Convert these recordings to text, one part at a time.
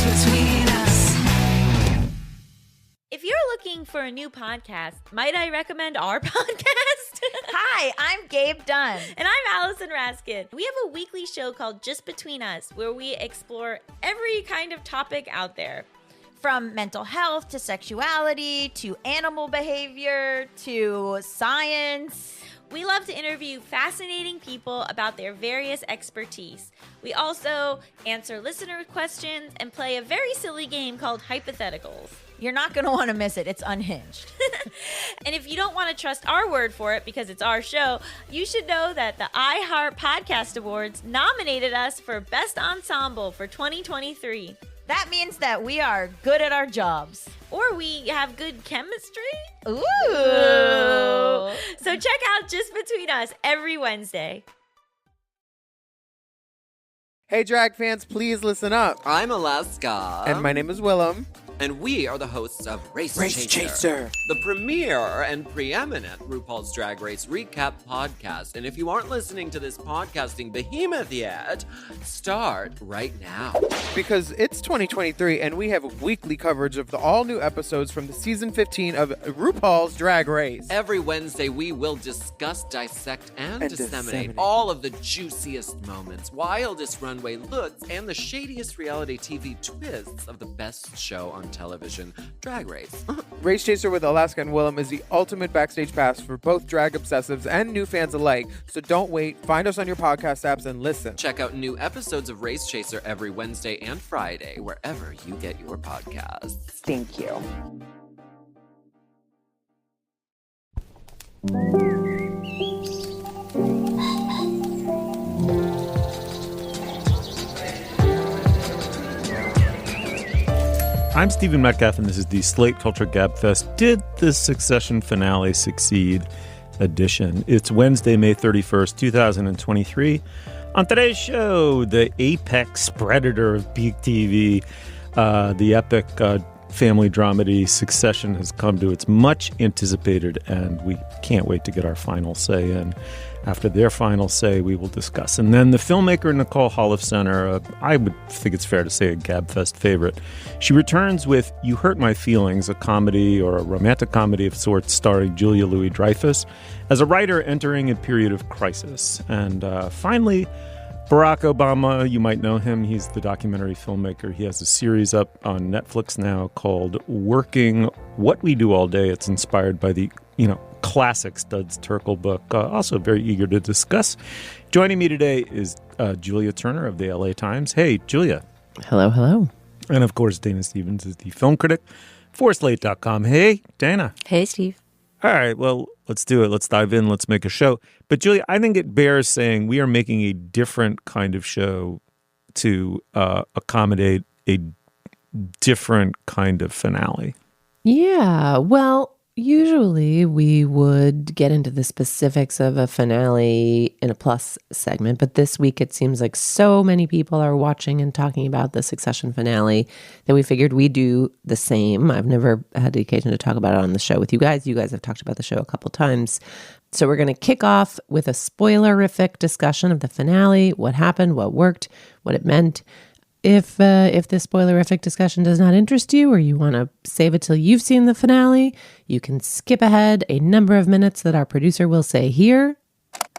between us. If you're looking for a new podcast, might I recommend our podcast? Hi, I'm Gabe Dunn. And I'm Allison Raskin. We have a weekly show called Just Between Us, where we explore every kind of topic out there. From mental health to sexuality to animal behavior to science. We love to interview fascinating people about their various expertise. We also answer listener questions and play a very silly game called Hypotheticals. You're not going to want to miss it. It's unhinged. And if you don't want to trust our word for it because it's our show, you should know that the iHeart Podcast Awards nominated us for Best Ensemble for 2023. That means that we are good at our jobs. Or we have good chemistry. Ooh. So check out Just Between Us every Wednesday. Hey, drag fans, please listen up. I'm Alaska. And my name is Willem. And we are the hosts of Race Chaser, the premier and preeminent RuPaul's Drag Race recap podcast. And if you aren't listening to this podcasting behemoth yet, start right now. Because it's 2023 and we have weekly coverage of the all-new episodes from the season 15 of RuPaul's Drag Race. Every Wednesday, we will discuss, dissect, and disseminate all of the juiciest moments, wildest runway looks, and the shadiest reality TV twists of the best show on television, Drag Race. Race Chaser with Alaska and Willem is the ultimate backstage pass for both drag obsessives and new fans alike. So don't wait. Find us on your podcast apps and listen. Check out new episodes of Race Chaser every Wednesday and Friday, wherever you get your podcasts. Thank you. I'm Stephen Metcalf, and this is the Slate Culture Gabfest Did the Succession Finale Succeed edition. It's Wednesday, May 31st, 2023. On today's show, the apex predator of peak TV, the epic family dramedy Succession has come to its much anticipated end. We can't wait to get our final say in. After their final say, we will discuss. And then the filmmaker Nicole Holofcener, I would think it's fair to say a Gabfest favorite. She returns with You Hurt My Feelings, a comedy or a romantic comedy of sorts starring Julia Louis-Dreyfus as a writer entering a period of crisis. And finally, Barack Obama, you might know him. He's the documentary filmmaker. He has a series up on Netflix now called Working What We Do All Day. It's inspired by the, classic Studs Turkel book. Also very eager to discuss. Joining me today is Julia Turner of the LA Times. Hey, Julia. Hello, hello. And of course, Dana Stevens is the film critic for Slate.com. Hey, Dana. Hey, Steve. All right, well, let's do it. Let's dive in. Let's make a show. But Julia, I think it bears saying we are making a different kind of show to accommodate a different kind of finale. Yeah, well, usually we would get into the specifics of a finale in a plus segment, but this week it seems like so many people are watching and talking about the Succession finale that we figured we'd do the same. I've never had the occasion to talk about it on the show with you guys. You guys have talked about the show a couple times. So we're going to kick off with a spoilerific discussion of the finale, what happened, what worked, what it meant. If this spoilerific discussion does not interest you or you want to save it till you've seen the finale, you can skip ahead a number of minutes that our producer will say here.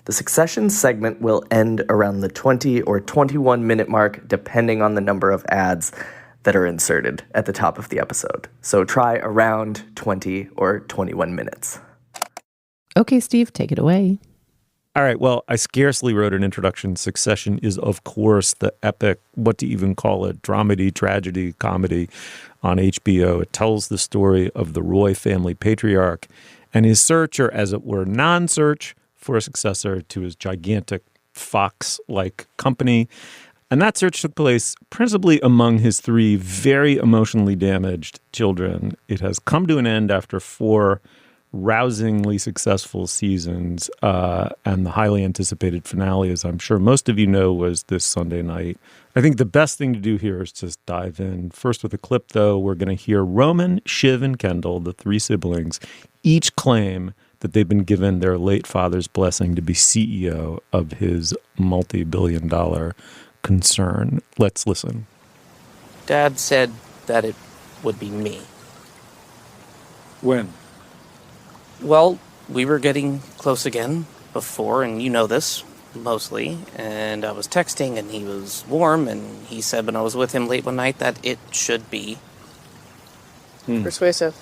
The Succession segment will end around the 20 or 21 minute mark, depending on the number of ads that are inserted at the top of the episode. So try around 20 or 21 minutes. Okay, Steve, take it away. All right, well, I scarcely wrote an introduction. Succession is, of course, the epic, what to even call it, dramedy, tragedy, comedy on HBO. It tells the story of the Roy family patriarch and his search, or as it were, non-search, for a successor to his gigantic Fox-like company. And that search took place principally among his three very emotionally damaged children. It has come to an end after 4 rousingly successful seasons, and the highly anticipated finale, as I'm sure most of you know, was this Sunday night. I think the best thing to do here is just dive in. First with a clip, though, we're going to hear Roman, Shiv, and Kendall, the 3 siblings, each claim that they've been given their late father's blessing to be CEO of his multi-billion-dollar concern. Let's listen. Dad said that it would be me. When? Well, we were getting close again before, and you know this, mostly. And I was texting, and he was warm, and he said when I was with him late one night that it should be. Persuasive.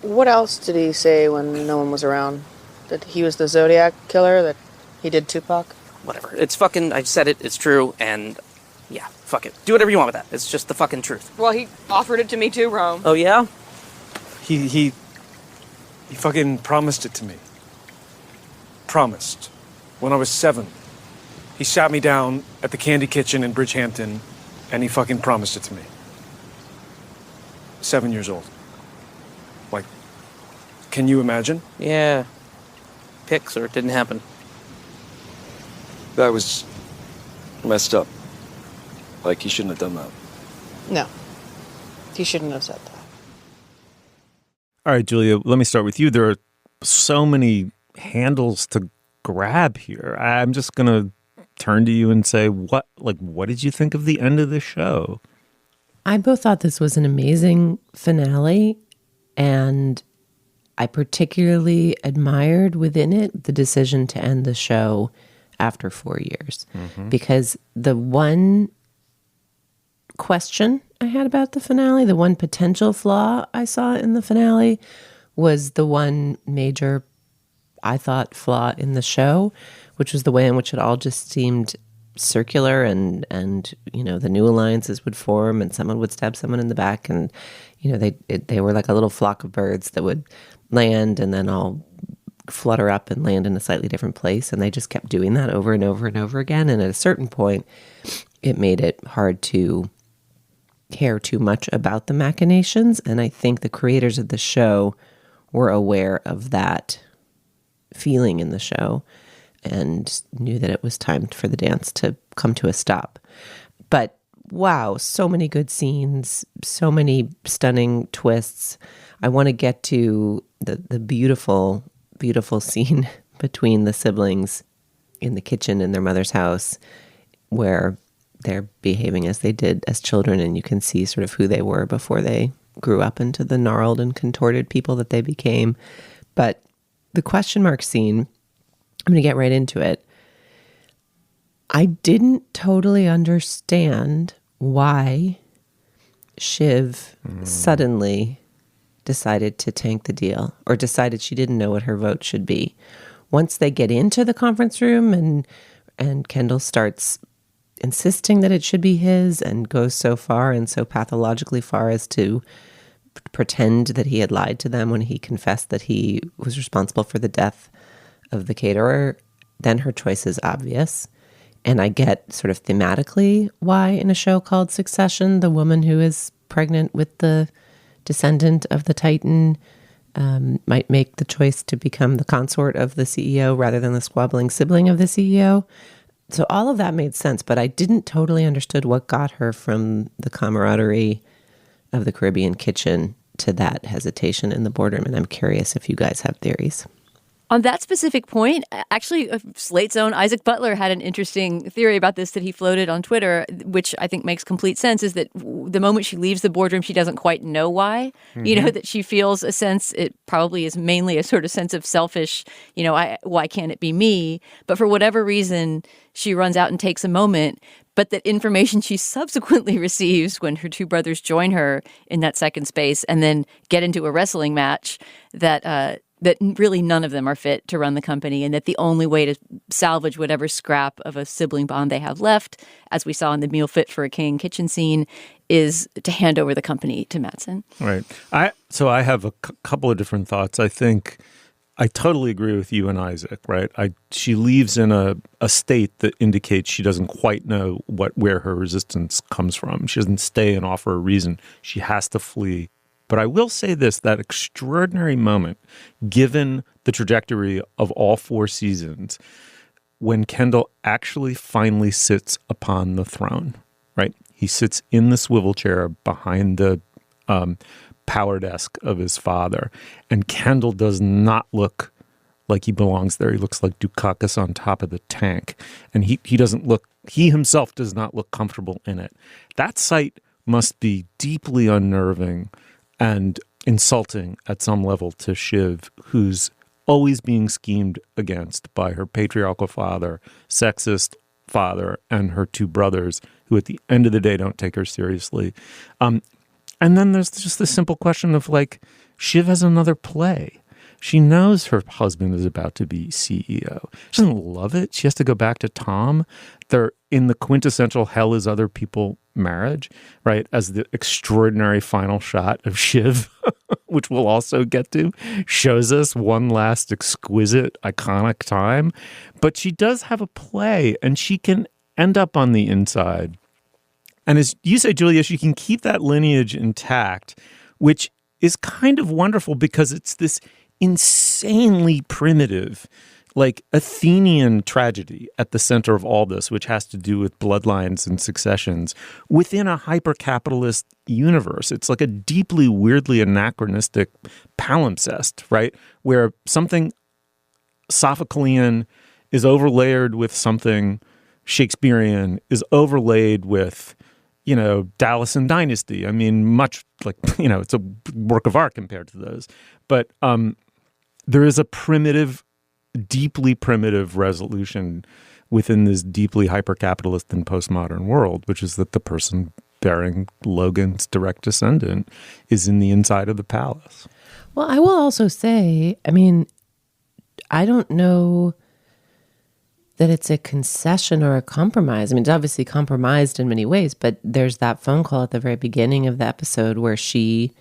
What else did he say when no one was around? That he was the Zodiac killer, that he did Tupac? Whatever. It's fucking, I said it, it's true, and yeah, fuck it. Do whatever you want with that. It's just the fucking truth. Well, he offered it to me too, Rome. Oh, yeah? He fucking promised it to me. Promised. When I was 7. He sat me down at the Candy Kitchen in Bridgehampton, and he fucking promised it to me. 7 years old. Like, can you imagine? Yeah. Pics, or it didn't happen. That was messed up. Like, he shouldn't have done that. No. He shouldn't have said that. All right, Julia, let me start with you. There are so many handles to grab here. I'm just going to turn to you and say, what did you think of the end of the show? I both thought this was an amazing finale, and I particularly admired within it the decision to end the show after 4 years. Because the one question I had about the finale, the one potential flaw I saw in the finale, was the one major, I thought, flaw in the show, which was the way in which it all just seemed circular, and you know, the new alliances would form and someone would stab someone in the back, and you know, they were like a little flock of birds that would land and then all flutter up and land in a slightly different place, and they just kept doing that over and over and over again, and at a certain point it made it hard to care too much about the machinations. And I think the creators of the show were aware of that feeling in the show and knew that it was time for the dance to come to a stop. But wow, so many good scenes, so many stunning twists. I want to get to the beautiful, beautiful scene between the siblings in the kitchen in their mother's house, where they're behaving as they did as children, and you can see sort of who they were before they grew up into the gnarled and contorted people that they became. But the question mark scene, I'm going to get right into it. I didn't totally understand why Shiv suddenly decided to tank the deal, or decided she didn't know what her vote should be. Once they get into the conference room and Kendall starts insisting that it should be his, and goes so far and so pathologically far as to pretend that he had lied to them when he confessed that he was responsible for the death of the caterer, then her choice is obvious. And I get sort of thematically why in a show called Succession, the woman who is pregnant with the descendant of the Titan might make the choice to become the consort of the CEO rather than the squabbling sibling of the CEO. So all of that made sense, but I didn't totally understood what got her from the camaraderie of the Caribbean kitchen to that hesitation in the boardroom. And I'm curious if you guys have theories. On that specific point, actually, Slate's own Isaac Butler had an interesting theory about this that he floated on Twitter, which I think makes complete sense, is that the moment she leaves the boardroom, she doesn't quite know why. You know, that she feels a sense, it probably is mainly a sort of sense of selfish, you know, why can't it be me? But for whatever reason, she runs out and takes a moment. But that information she subsequently receives when her two brothers join her in that second space and then get into a wrestling match, that really none of them are fit to run the company, and that the only way to salvage whatever scrap of a sibling bond they have left, as we saw in the Meal Fit for a King kitchen scene, is to hand over the company to Matsson. Right. So I have a couple of different thoughts. I think I totally agree with you and Isaac, right? She leaves in a state that indicates she doesn't quite know where her resistance comes from. She doesn't stay and offer a reason. She has to flee. But I will say this, that extraordinary moment, given the trajectory of all 4 seasons, when Kendall actually finally sits upon the throne, right? He sits in the swivel chair behind the power desk of his father. And Kendall does not look like he belongs there. He looks like Dukakis on top of the tank. And he doesn't look he himself does not look comfortable in it. That sight must be deeply unnerving and insulting at some level to Shiv, who's always being schemed against by her patriarchal father, sexist father, and her two brothers, who at the end of the day don't take her seriously. And then there's just the simple question of, like, Shiv has another play. She knows her husband is about to be CEO. She doesn't love it. She has to go back to Tom. They're in the quintessential hell is other people marriage, right? As the extraordinary final shot of Shiv, which we'll also get to, shows us one last exquisite, iconic time. But she does have a play, and she can end up on the inside. And as you say, Julia, she can keep that lineage intact, which is kind of wonderful because it's this insanely primitive, like Athenian tragedy at the center of all this, which has to do with bloodlines and successions within a hyper-capitalist universe. It's like a deeply, weirdly anachronistic palimpsest, right? Where something Sophoclean is overlaid with something Shakespearean, is overlaid with, you know, Dallas and Dynasty. I mean, much like, you know, it's a work of art compared to those. But there is a primitive, deeply primitive resolution within this deeply hyper-capitalist and postmodern world, which is that the person bearing Logan's direct descendant is in the inside of the palace. Well, I will also say, I mean, I don't know that it's a concession or a compromise. I mean, it's obviously compromised in many ways, but there's that phone call at the very beginning of the episode where she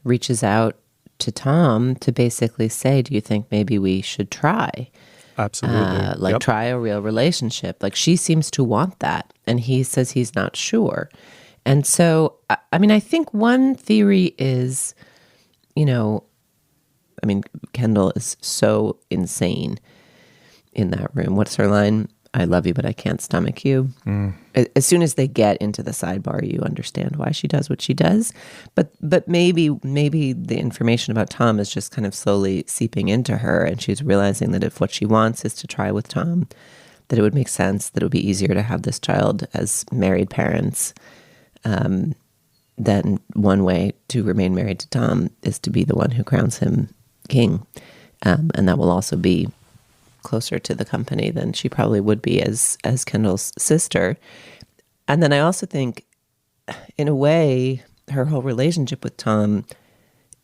reaches out to Tom to basically say, do you think maybe we should try? Absolutely. Try a real relationship. Like, she seems to want that. And he says he's not sure. And so, I mean, I think one theory is, you know, I mean, Kendall is so insane in that room. What's her line? I love you, but I can't stomach you. As soon as they get into the sidebar, you understand why she does what she does. But maybe the information about Tom is just kind of slowly seeping into her, and she's realizing that if what she wants is to try with Tom, that it would make sense, that it would be easier to have this child as married parents. Then one way to remain married to Tom is to be the one who crowns him king. And that will also be closer to the company than she probably would be as Kendall's sister. And then I also think, in a way, her whole relationship with Tom,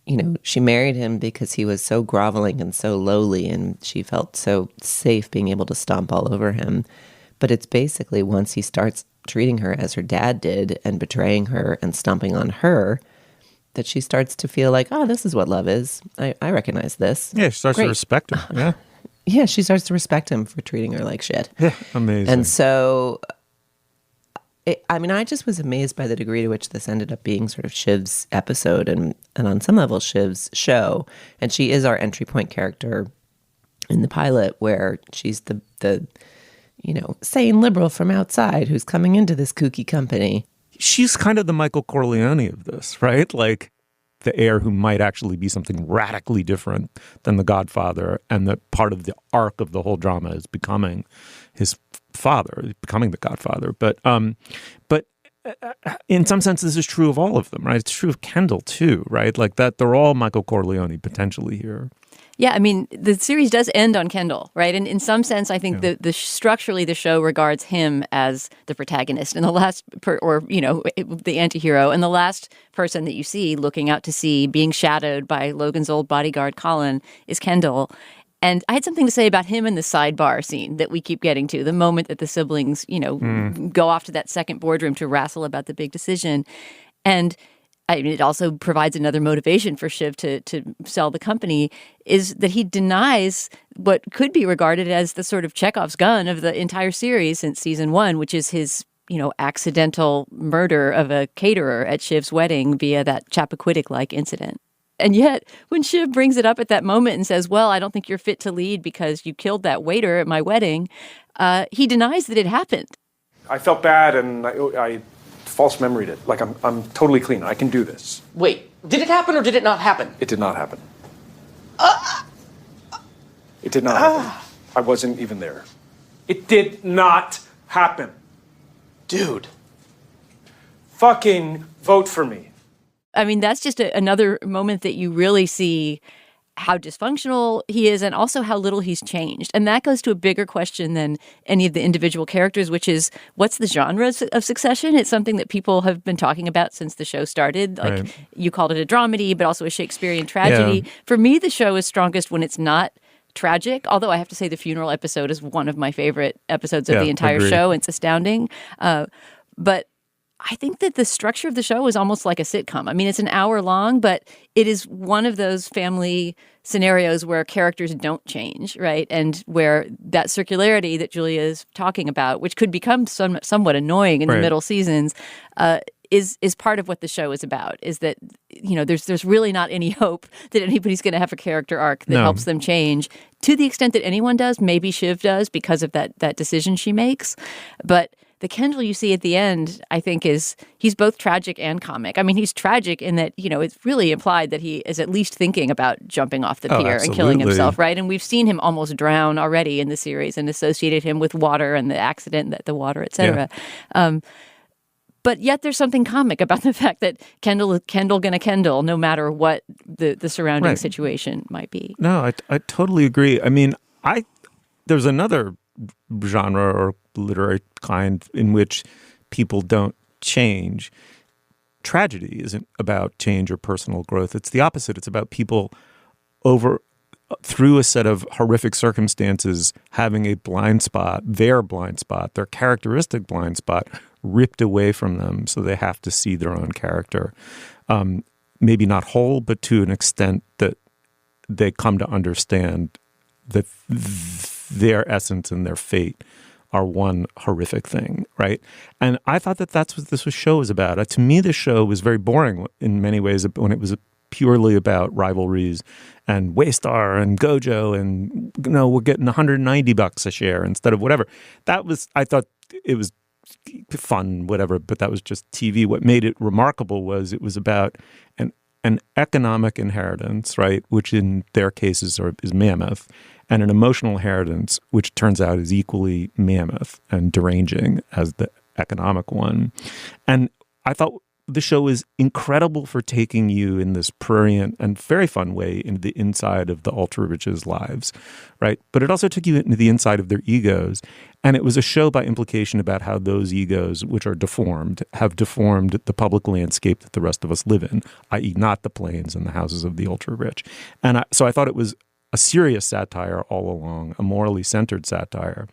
you know, she married him because he was so groveling and so lowly, and she felt so safe being able to stomp all over him. But it's basically once he starts treating her as her dad did and betraying her and stomping on her, that she starts to feel like, oh, this is what love is. I recognize this. Yeah, she starts to respect him. Yeah. Yeah, she starts to respect him for treating her like shit. Yeah, amazing. And so, I mean, I just was amazed by the degree to which this ended up being sort of Shiv's episode and on some level Shiv's show. And she is our entry point character in the pilot, where she's the you know, sane liberal from outside who's coming into this kooky company. She's kind of the Michael Corleone of this, right? Like, the heir who might actually be something radically different than the Godfather, and that part of the arc of the whole drama is becoming his father, becoming the Godfather. But in some sense, this is true of all of them, right? It's true of Kendall too, right? Like that, they're all Michael Corleone potentially here. Yeah, I mean, the series does end on Kendall, right? And in some sense, I think the structurally the show regards him as the protagonist and the last, the anti-hero, and the last person that you see looking out to sea, being shadowed by Logan's old bodyguard Colin, is Kendall. And I had something to say about him in the sidebar scene that we keep getting to, the moment that the siblings, go off to that second boardroom to wrestle about the big decision. And I mean, it also provides another motivation for Shiv to sell the company, is that he denies what could be regarded as the sort of Chekhov's gun of the entire series since season 1, which is his, accidental murder of a caterer at Shiv's wedding via that Chappaquiddick-like incident. And yet, when Shiv brings it up at that moment and says, well, I don't think you're fit to lead because you killed that waiter at my wedding, he denies that it happened. I felt bad, and I false memoried it. Like, I'm totally clean. I can do this. Wait, did it happen or did it not happen? It did not happen. It did not happen. I wasn't even there. It did not happen. Dude, fucking vote for me. I mean, that's just another moment that you really see how dysfunctional he is and also how little he's changed. And that goes to a bigger question than any of the individual characters, which is, what's the genre of Succession? It's something that people have been talking about since the show started. Like, right. You called it a dramedy, but also a Shakespearean tragedy. Yeah. For me, the show is strongest when it's not tragic, although I have to say the funeral episode is one of my favorite episodes of the entire show. It's astounding. But I think that the structure of the show is almost like a sitcom. I mean, it's an hour long, but it is one of those family scenarios where characters don't change, right? And where that circularity that Julia is talking about, which could become somewhat annoying in the middle seasons, is part of what the show is about. Is that, you know, there's really not any hope that anybody's going to have a character arc that helps them change to the extent that anyone does. Maybe Shiv does because of that decision she makes, but the Kendall you see at the end, I think, he's both tragic and comic. I mean, he's tragic in that, you know, it's really implied that he is at least thinking about jumping off the pier and killing himself, right? And we've seen him almost drown already in the series and associated him with water and the accident, the water, et cetera. Yeah. But yet there's something comic about the fact that Kendall gonna Kendall, no matter what the surrounding situation might be. No, I totally agree. I mean, there's another genre or literary kind in which people don't change. Tragedy isn't about change or personal growth. It's the opposite. It's about people through a set of horrific circumstances having a blind spot, their characteristic blind spot, ripped away from them, so they have to see their own character. Maybe not whole, but to an extent that they come to understand that their essence and their fate are one horrific thing, right? And I thought that that's what this show was about. To me, this show was very boring in many ways when it was purely about rivalries and Waystar and Gojo and, you know, we're getting $190 a share instead of whatever. I thought it was fun, whatever, but that was just TV. What made it remarkable was it was about an economic inheritance, right, which in their cases is mammoth, and an emotional inheritance, which turns out is equally mammoth and deranging as the economic one. And I thought the show is incredible for taking you in this prurient and very fun way into the inside of the ultra-rich's lives, right? But it also took you into the inside of their egos. And it was a show by implication about how those egos, which are deformed, have deformed the public landscape that the rest of us live in, i.e. not the planes and the houses of the ultra-rich. And so I thought it was a serious satire all along, a morally centered satire.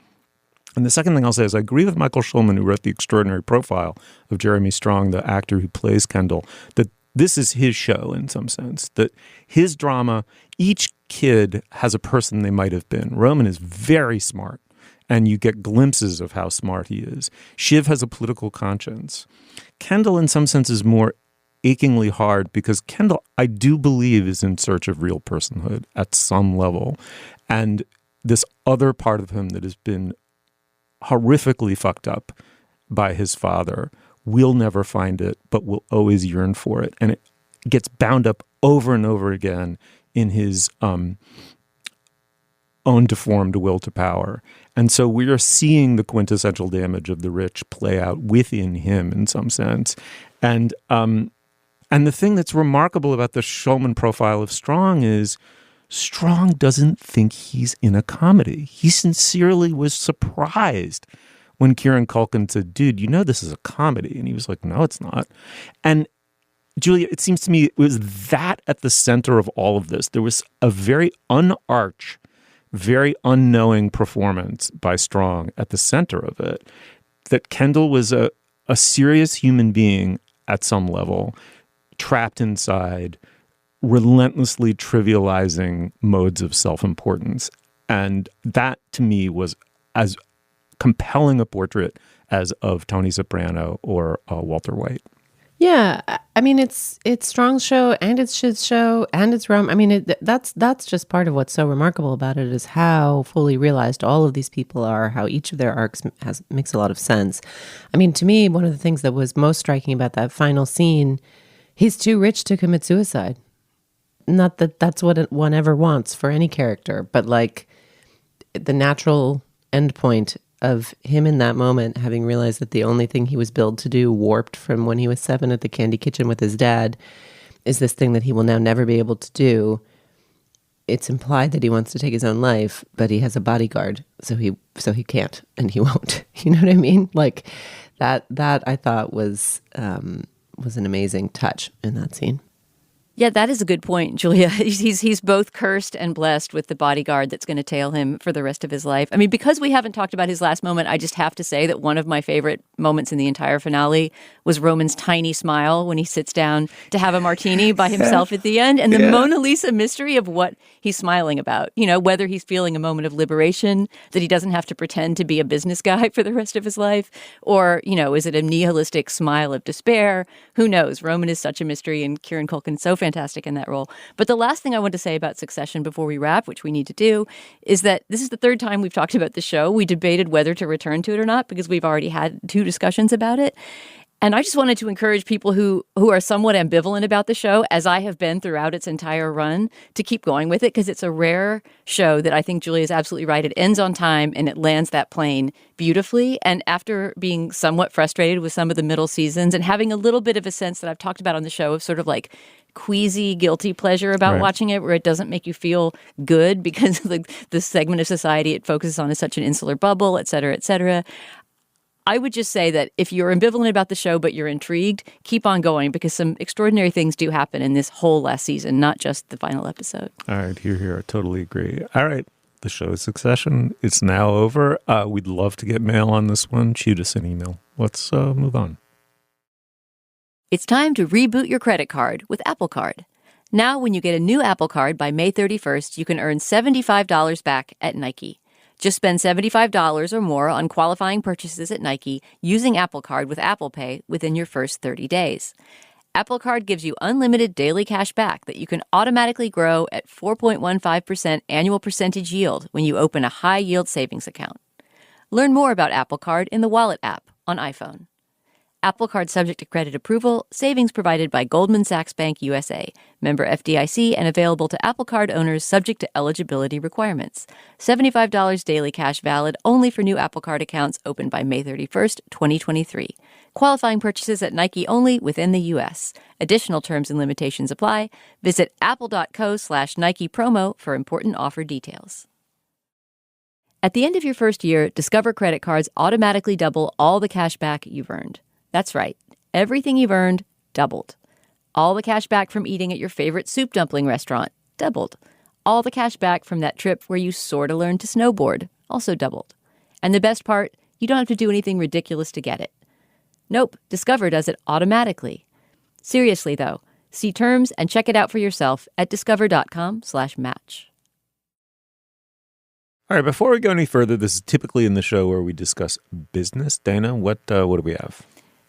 And the second thing I'll say is I agree with Michael Schulman, who wrote the extraordinary profile of Jeremy Strong, the actor who plays Kendall, that this is his show in some sense, that his drama, each kid has a person they might have been. Roman is very smart, and you get glimpses of how smart he is. Shiv has a political conscience. Kendall, in some sense, is more achingly hard because Kendall, I do believe, is in search of real personhood at some level. And this other part of him that has been horrifically fucked up by his father will never find it, but will always yearn for it. And it gets bound up over and over again in his own deformed will to power. And so we are seeing the quintessential damage of the rich play out within him in some sense. And the thing that's remarkable about the Schulman profile of Strong is Strong doesn't think he's in a comedy. He sincerely was surprised when Kieran Culkin said, dude, you know this is a comedy. And he was like, no, it's not. And Julia, it seems to me it was that at the center of all of this. There was a very unarch, very unknowing performance by Strong at the center of it, that Kendall was a serious human being at some level, trapped inside, relentlessly trivializing modes of self-importance. And that, to me, was as compelling a portrait as of Tony Soprano or Walter White. Yeah, I mean, it's Strong's show and it's Shiv's show and it's Rum. I mean, that's just part of what's so remarkable about it is how fully realized all of these people are, how each of their arcs makes a lot of sense. I mean, to me, one of the things that was most striking about that final scene, he's too rich to commit suicide. Not that that's what one ever wants for any character, but like the natural endpoint of him in that moment, having realized that the only thing he was billed to do, warped from when he was 7 at the Candy Kitchen with his dad, is this thing that he will now never be able to do. It's implied that he wants to take his own life, but he has a bodyguard, so he can't, and he won't. You know what I mean? Like that I thought was an amazing touch in that scene. Yeah, that is a good point, Julia. He's both cursed and blessed with the bodyguard that's going to tail him for the rest of his life. I mean, because we haven't talked about his last moment, I just have to say that one of my favorite moments in the entire finale was Roman's tiny smile when he sits down to have a martini by himself at the end, and the Mona Lisa mystery of what he's smiling about. You know, whether he's feeling a moment of liberation, that he doesn't have to pretend to be a business guy for the rest of his life, or, you know, is it a nihilistic smile of despair? Who knows? Roman is such a mystery, and Kieran Culkin's so fantastic in that role. But the last thing I want to say about Succession before we wrap, which we need to do, is that this is the third time we've talked about the show. We debated whether to return to it or not because we've already had 2 discussions about it. And I just wanted to encourage people who are somewhat ambivalent about the show, as I have been throughout its entire run, to keep going with it, because it's a rare show that I think Julia is absolutely right. It ends on time and it lands that plane beautifully. And after being somewhat frustrated with some of the middle seasons and having a little bit of a sense that I've talked about on the show of sort of like queasy, guilty pleasure about watching it, where it doesn't make you feel good because like the segment of society it focuses on is such an insular bubble, et cetera, et cetera. I would just say that if you're ambivalent about the show, but you're intrigued, keep on going, because some extraordinary things do happen in this whole last season, not just the final episode. All right, here. I totally agree. All right, the show is Succession. It's now over. We'd love to get mail on this one. Shoot us an email. Let's move on. It's time to reboot your credit card with Apple Card. Now, when you get a new Apple Card by May 31st, you can earn $75 back at Nike. Just spend $75 or more on qualifying purchases at Nike using Apple Card with Apple Pay within your first 30 days. Apple Card gives you unlimited daily cash back that you can automatically grow at 4.15% annual percentage yield when you open a high-yield savings account. Learn more about Apple Card in the Wallet app on iPhone. Apple Card subject to credit approval. Savings provided by Goldman Sachs Bank USA. Member FDIC and available to Apple Card owners subject to eligibility requirements. $75 daily cash valid only for new Apple Card accounts opened by May 31st, 2023. Qualifying purchases at Nike only within the U.S. Additional terms and limitations apply. Visit apple.co/Nike promo for important offer details. At the end of your first year, Discover credit cards automatically double all the cash back you've earned. That's right. Everything you've earned, doubled. All the cash back from eating at your favorite soup dumpling restaurant, doubled. All the cash back from that trip where you sort of learned to snowboard, also doubled. And the best part, you don't have to do anything ridiculous to get it. Nope, Discover does it automatically. Seriously, though, see terms and check it out for yourself at discover.com/match. All right, before we go any further, this is typically in the show where we discuss business. Dana, what do we have?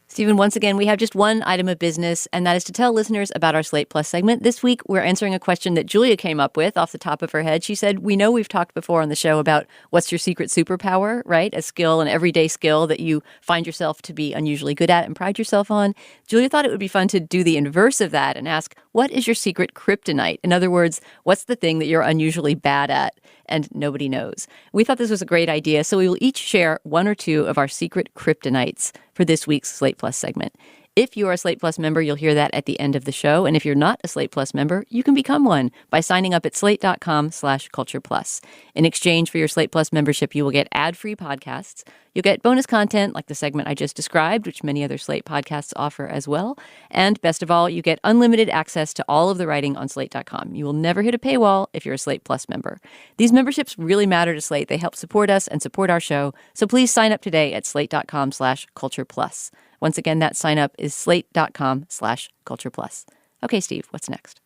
Stephen, once again, we have just one item of business, and that is to tell listeners about our Slate Plus segment. This week, we're answering a question that Julia came up with off the top of her head. She said, we know we've talked before on the show about what's your secret superpower, right? A skill, an everyday skill that you find yourself to be unusually good at and pride yourself on. Julia thought it would be fun to do the inverse of that and ask, what is your secret kryptonite? In other words, what's the thing that you're unusually bad at and nobody knows? We thought this was a great idea, so we will each share one or two of our secret kryptonites for this week's Slate Plus segment. If you are a Slate Plus member, you'll hear that at the end of the show. And if you're not a Slate Plus member, you can become one by signing up at slate.com/cultureplus. In exchange for your Slate Plus membership, you will get ad-free podcasts. You'll get bonus content like the segment I just described, which many other Slate podcasts offer as well. And best of all, you get unlimited access to all of the writing on slate.com. You will never hit a paywall if you're a Slate Plus member. These memberships really matter to Slate. They help support us and support our show. So please sign up today at slate.com/cultureplus. Once again, that sign up is slate.com/cultureplus. Okay, Steve, what's next?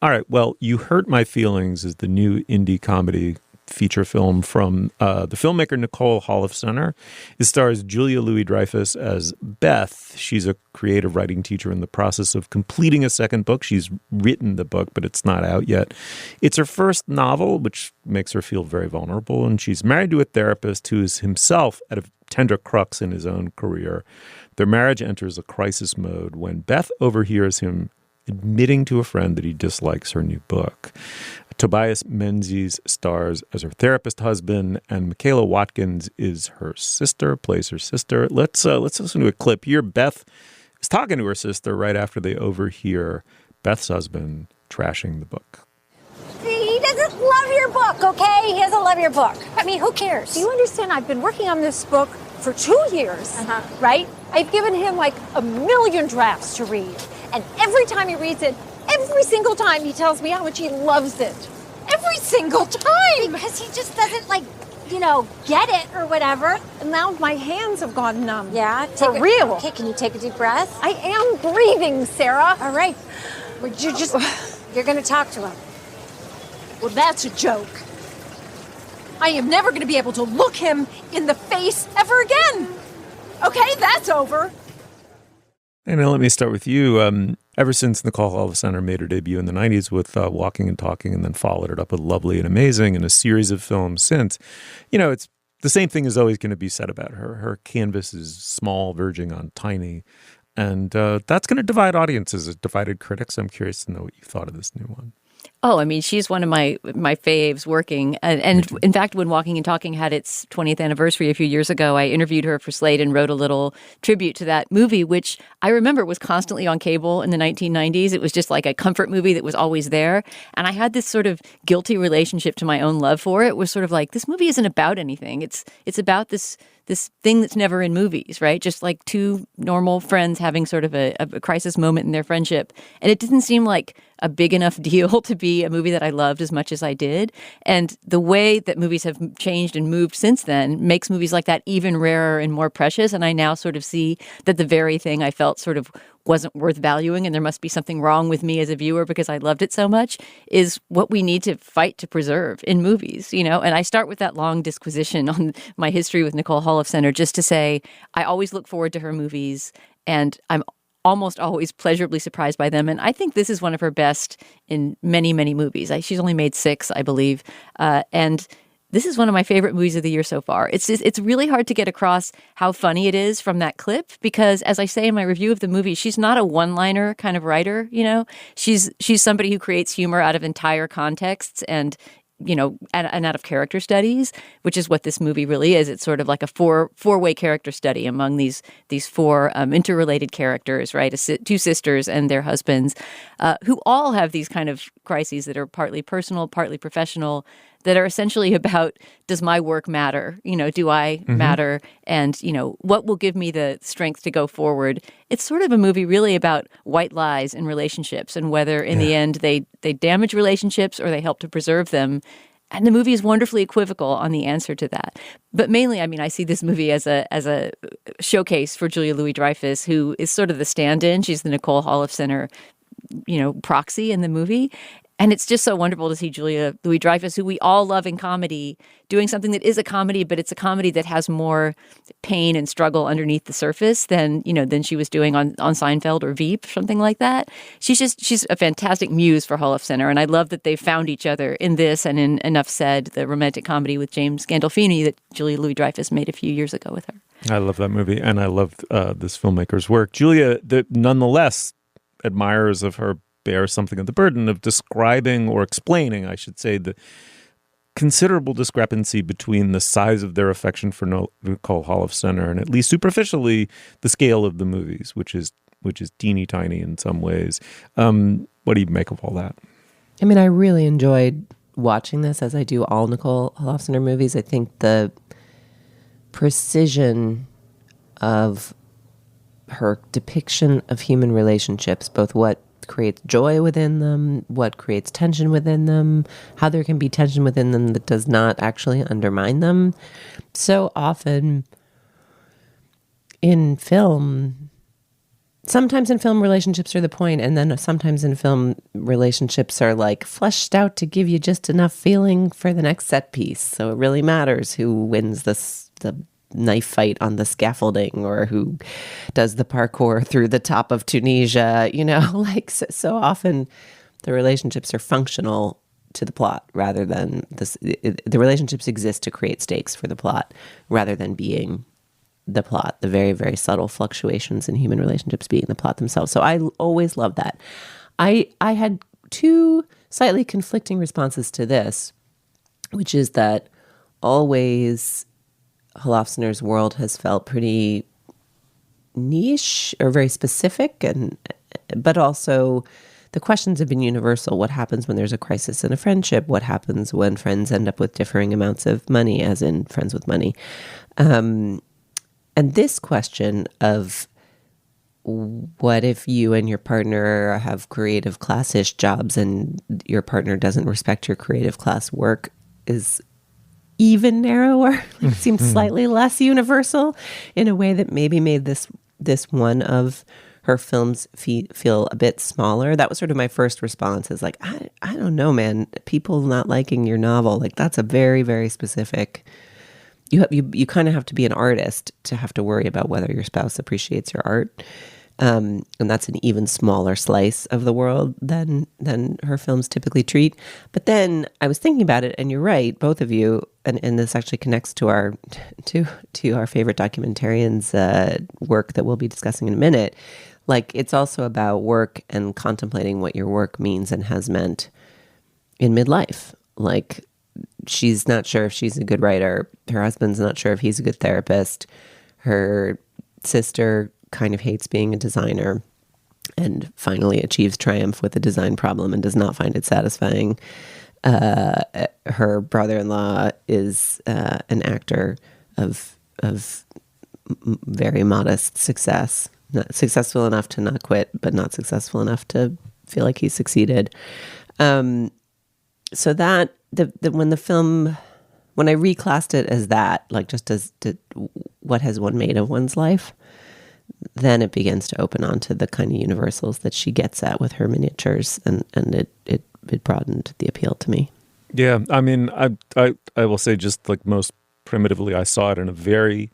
All right. Well, You Hurt My Feelings is the new indie comedy feature film from the filmmaker Nicole Holofcener. It stars Julia Louis-Dreyfus as Beth. She's a creative writing teacher in the process of completing a second book. She's written the book, but it's not out yet. It's her first novel, which makes her feel very vulnerable, and she's married to a therapist who is himself at a tender crux in his own career. Their marriage enters a crisis mode when Beth overhears him admitting to a friend that he dislikes her new book. Tobias Menzies stars as her therapist husband, and Michaela Watkins is her sister, plays her sister. Let's listen to a clip here. Beth is talking to her sister right after they overhear Beth's husband trashing the book. He doesn't love your book, okay? He doesn't love your book. I mean, who cares? Do you understand? I've been working on this book for 2 years, right? I've given him like 1 million drafts to read. And every time he reads it, every single time he tells me how much he loves it. Every single time! Because he just doesn't, like, you know, get it or whatever. And now my hands have gone numb. Yeah? For real. Okay, can you take a deep breath? I am breathing, Sarah. All right. Would you just... You're going to talk to him. Well, that's a joke. I am never going to be able to look him in the face ever again. Okay, that's over. And now let me start with you. Ever since Nicole Holofcener made her debut in the 90s with Walking and Talking, and then followed it up with Lovely and Amazing and a series of films since, it's the same thing is always going to be said about her. Her canvas is small, verging on tiny. And that's going to divide audiences. It divided critics. I'm curious to know what you thought of this new one. Oh, I mean, she's one of my faves working. And in fact, when Walking and Talking had its 20th anniversary a few years ago, I interviewed her for Slate and wrote a little tribute to that movie, which I remember was constantly on cable in the 1990s. It was just like a comfort movie that was always there. And I had this sort of guilty relationship to my own love for it. It was sort of like, this movie isn't about anything. It's about this thing that's never in movies, right? Just like two normal friends having sort of a crisis moment in their friendship. And it didn't seem like a big enough deal to be a movie that I loved as much as I did. And the way that movies have changed and moved since then makes movies like that even rarer and more precious. And I now sort of see that the very thing I felt sort of wasn't worth valuing, and there must be something wrong with me as a viewer because I loved it so much, is what we need to fight to preserve in movies, And I start with that long disquisition on my history with Nicole Holofcener just to say I always look forward to her movies, and I'm almost always pleasurably surprised by them. And I think this is one of her best in many, many movies. She's only made 6, I believe. And this is one of my favorite movies of the year so far. It's really hard to get across how funny it is from that clip because, as I say in my review of the movie, she's not a one-liner kind of writer, She's somebody who creates humor out of entire contexts and and out of character studies, which is what this movie really is. It's sort of like a four-way character study among these 4 interrelated characters, right? 2 sisters and their husbands, who all have these kind of crises that are partly personal, partly professional, that are essentially about, does my work matter? Do I matter? And, what will give me the strength to go forward? It's sort of a movie really about white lies in relationships and whether in the end they damage relationships or they help to preserve them. And the movie is wonderfully equivocal on the answer to that. But mainly, I mean, I see this movie as a showcase for Julia Louis-Dreyfus, who is sort of the stand-in. She's the Nicole Holofcener, proxy in the movie. And it's just so wonderful to see Julia Louis-Dreyfus, who we all love in comedy, doing something that is a comedy, but it's a comedy that has more pain and struggle underneath the surface than she was doing on Seinfeld or Veep, something like that. She's a fantastic muse for Holofcener, and I love that they found each other in this and in Enough Said, the romantic comedy with James Gandolfini that Julia Louis-Dreyfus made a few years ago with her. I love that movie, and I love this filmmaker's work. Julia, nonetheless, admirers of her bear something of the burden of describing or explaining, I should say, the considerable discrepancy between the size of their affection for Nicole Holofcener and at least superficially the scale of the movies, which is teeny tiny in some ways. What do you make of all that? I mean, I really enjoyed watching this, as I do all Nicole Holofcener movies. I think the precision of her depiction of human relationships, both what creates joy within them, what creates tension within them, how there can be tension within them that does not actually undermine them. So often in film, sometimes in film relationships are the point, and then sometimes in film relationships are like fleshed out to give you just enough feeling for the next set piece. So it really matters who wins the knife fight on the scaffolding or who does the parkour through the top of Tunisia, so often the relationships are functional to the plot rather than the relationships exist to create stakes for the plot rather than being the plot, the very, very subtle fluctuations in human relationships being the plot themselves. So I always love that. I had 2 slightly conflicting responses to this, which is that always Holofcener's world has felt pretty niche or very specific, but also the questions have been universal. What happens when there's a crisis in a friendship? What happens when friends end up with differing amounts of money, as in friends with money? And this question of what if you and your partner have creative class-ish jobs and your partner doesn't respect your creative class work is even narrower. It seemed slightly less universal in a way that maybe made this one of her films feel a bit smaller. That was sort of my first response, is like, I don't know, man. People not liking your novel, like that's a very, very specific. You kind of have to be an artist to have to worry about whether your spouse appreciates your art. And that's an even smaller slice of the world than her films typically treat. But then I was thinking about it, and you're right, both of you, and this actually connects to our favorite documentarians' work that we'll be discussing in a minute. Like, it's also about work and contemplating what your work means and has meant in midlife. Like, she's not sure if she's a good writer. Her husband's not sure if he's a good therapist. Her sister kind of hates being a designer and finally achieves triumph with a design problem and does not find it satisfying. Her brother-in-law is an actor of very modest success, not successful enough to not quit, but not successful enough to feel like he succeeded. So that when I reclassed it as that, like just as what has one made of one's life, then it begins to open onto the kind of universals that she gets at with her miniatures, and it broadened the appeal to me. Yeah, I mean, I will say, just like most primitively, I saw it in a very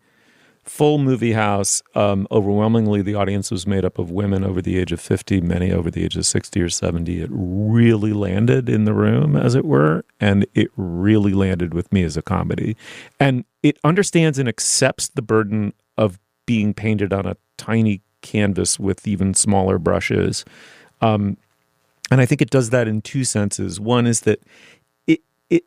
full movie house. Overwhelmingly, the audience was made up of women over the age of 50, many over the age of 60 or 70. It really landed in the room, as it were, and it really landed with me as a comedy. And it understands and accepts the burden of being painted on a tiny canvas with even smaller brushes. And I think it does that in two senses. One is that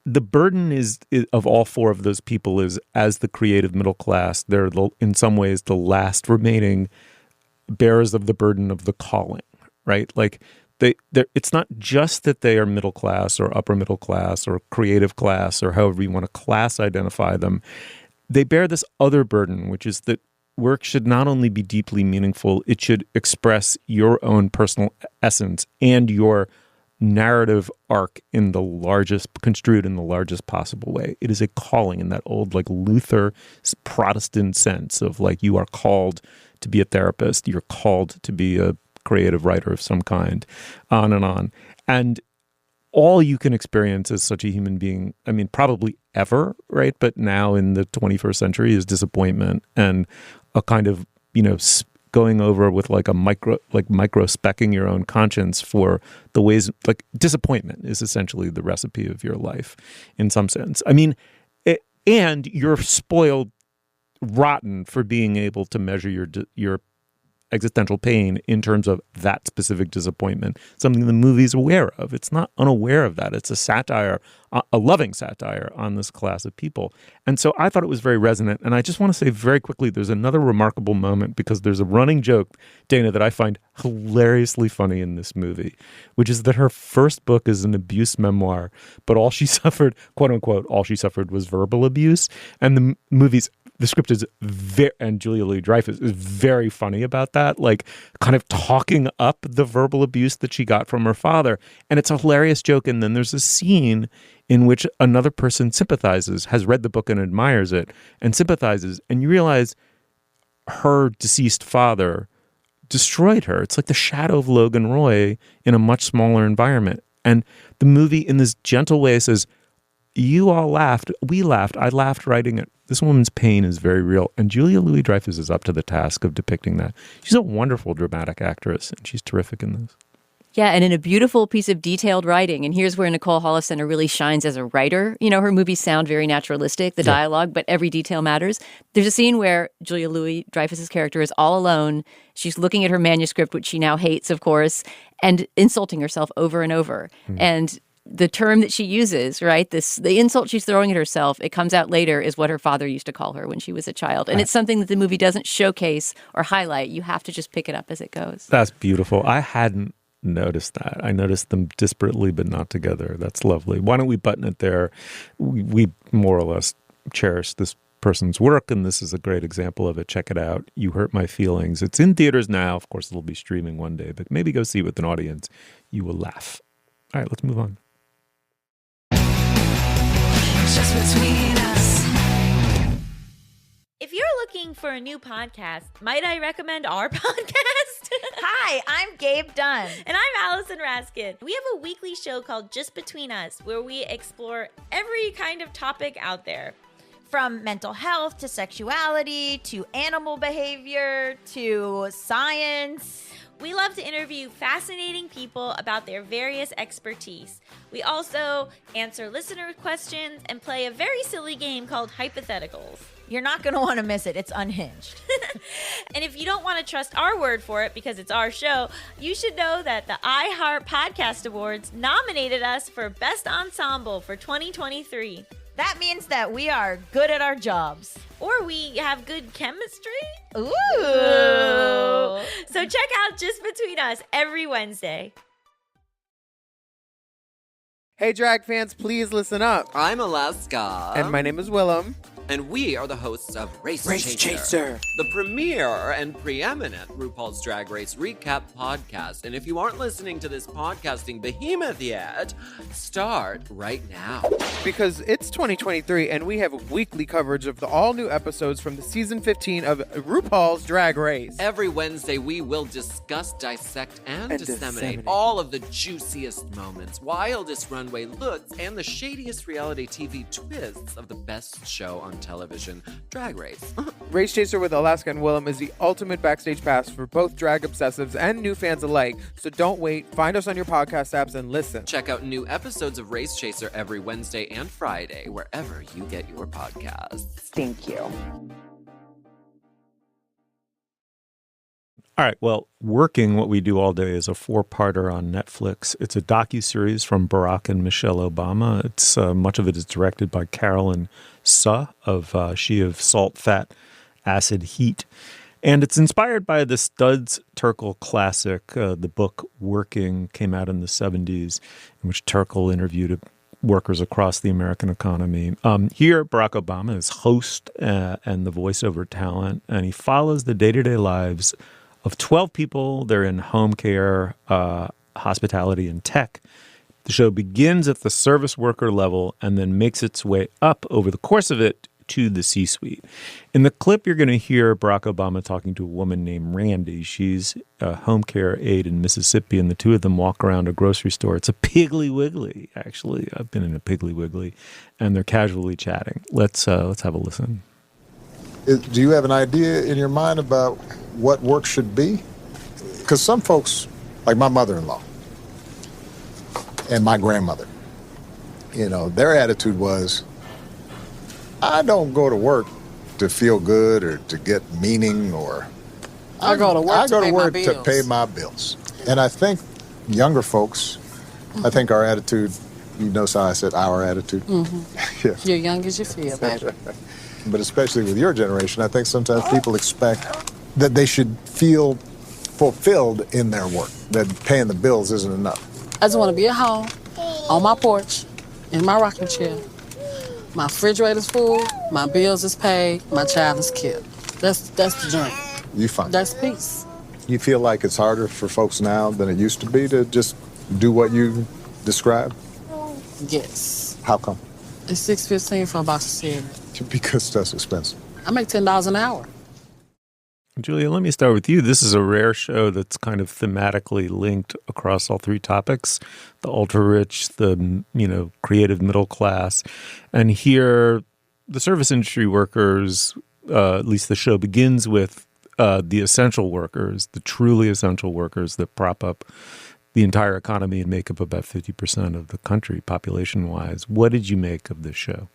the burden is of all four of those people is, as the creative middle class, they're in some ways the last remaining bearers of the burden of the calling, right? Like it's not just that they are middle class or upper middle class or creative class or however you want to class identify them. They bear this other burden, which is that work should not only be deeply meaningful, it should express your own personal essence and your narrative arc construed in the largest possible way. It is a calling in that old, like, Luther Protestant sense of, like, you are called to be a therapist, you're called to be a creative writer of some kind, on and on. And all you can experience as such a human being, I mean, probably ever, right? But now in the 21st century is disappointment and a kind of, going over with like micro-specking your own conscience for the ways, like, disappointment is essentially the recipe of your life in some sense. I mean, and you're spoiled rotten for being able to measure your existential pain in terms of that specific disappointment, something the movie's aware of. It's not unaware of that. It's a satire, a loving satire on this class of people. And so I thought it was very resonant. And I just want to say very quickly, there's another remarkable moment, because there's a running joke, Dana, that I find hilariously funny in this movie, which is that her first book is an abuse memoir, but all she suffered, quote unquote, all she suffered was verbal abuse. And the script is and Julia Louis-Dreyfus is very funny about that, like kind of talking up the verbal abuse that she got from her father. And it's a hilarious joke. And then there's a scene in which another person sympathizes, has read the book and admires it, and sympathizes. And you realize her deceased father destroyed her. It's like the shadow of Logan Roy in a much smaller environment. And the movie, in this gentle way, says, you all laughed, we laughed, I laughed writing it. This woman's pain is very real. And Julia Louis-Dreyfus is up to the task of depicting that. She's a wonderful dramatic actress, and she's terrific in this. Yeah, and in a beautiful piece of detailed writing. And here's where Nicole Holofcener really shines as a writer. Her movies sound very naturalistic, the dialogue, but every detail matters. There's a scene where Julia Louis-Dreyfus's character is all alone. She's looking at her manuscript, which she now hates, of course, and insulting herself over and over. And the term that she uses, right? The insult she's throwing at herself, it comes out later, is what her father used to call her when she was a child. And it's something that the movie doesn't showcase or highlight. You have to just pick it up as it goes. That's beautiful. I hadn't noticed that. I noticed them disparately but not together. That's lovely. Why don't we button it there? We more or less cherish this person's work, and this is a great example of it. Check it out. You Hurt My Feelings. It's in theaters now. Of course, it'll be streaming one day, but maybe go see it with an audience. You will laugh. All right, let's move on. Just between us. If you're looking for a new podcast, might I recommend our podcast? Hi, I'm Gabe Dunn. And I'm Allison Raskin. We have a weekly show called Just Between Us, where we explore every kind of topic out there. From mental health to sexuality to animal behavior to science. We love to interview fascinating people about their various expertise. We also answer listener questions and play a very silly game called Hypotheticals. You're not going to want to miss it. It's unhinged. And if you don't want to trust our word for it because it's our show, you should know that the iHeart Podcast Awards nominated us for Best Ensemble for 2023. That means that we are good at our jobs. Or we have good chemistry. Ooh. So check out Just Between Us every Wednesday. Hey, drag fans, please listen up. I'm Alaska. And my name is Willem. And we are the hosts of Race Chaser, the premier and preeminent RuPaul's Drag Race recap podcast. And if you aren't listening to this podcasting behemoth yet, start right now. Because it's 2023 and we have weekly coverage of the all-new episodes from the season 15 of RuPaul's Drag Race. Every Wednesday, we will discuss, dissect, and disseminate all of the juiciest moments, wildest runway looks, and the shadiest reality TV twists of the best show on television, Drag Race. Race Chaser with Alaska and Willem is the ultimate backstage pass for both drag obsessives and new fans alike. So don't wait. Find us on your podcast apps and listen. Check out new episodes of Race Chaser every Wednesday and Friday, wherever you get your podcasts. Thank you. All right, well, Working, What We Do All Day is a 4-parter on Netflix. It's a docuseries from Barack and Michelle Obama. It's much of it is directed by Carolyn Suh of She of Salt, Fat, Acid, Heat. And it's inspired by the Studs Turkel classic. The book Working came out in the 70s, in which Terkel interviewed workers across the American economy. Here, Barack Obama is host and the voiceover talent, and he follows the day-to-day lives of 12 people. They're in home care, hospitality, and tech. The show begins at the service worker level and then makes its way up over the course of it to the C-suite. In the clip, you're going to hear Barack Obama talking to a woman named Randy. She's a home care aide in Mississippi, and the two of them walk around a grocery store. It's a Piggly Wiggly, actually. I've been in a Piggly Wiggly, and they're casually chatting. Let's have a listen. Do you have an idea in your mind about what work should be? Because some folks, like my mother-in-law and my grandmother, their attitude was, I don't go to work to feel good or to get meaning, or I go to work to pay my bills. And I think younger folks, I think our attitude, you notice how I said our attitude? Mm-hmm. Yeah. You're young as you feel, baby. But especially with your generation, I think sometimes people expect that they should feel fulfilled in their work, that paying the bills isn't enough. I just want to be at home, on my porch, in my rocking chair. My refrigerator's full, my bills is paid, my child is killed. That's the dream. You find that's peace. You feel like it's harder for folks now than it used to be to just do what you described? Yes. How come? It's $6.15 for a box of cereal. Because stuff's expensive. I make $10 an hour. Julia, let me start with you. This is a rare show that's kind of thematically linked across all 3 topics: the ultra-rich, the creative middle class, and here the service industry workers. At least the show begins with the essential workers, the truly essential workers that prop up the entire economy and make up about 50% of the country population-wise. What did you make of this show?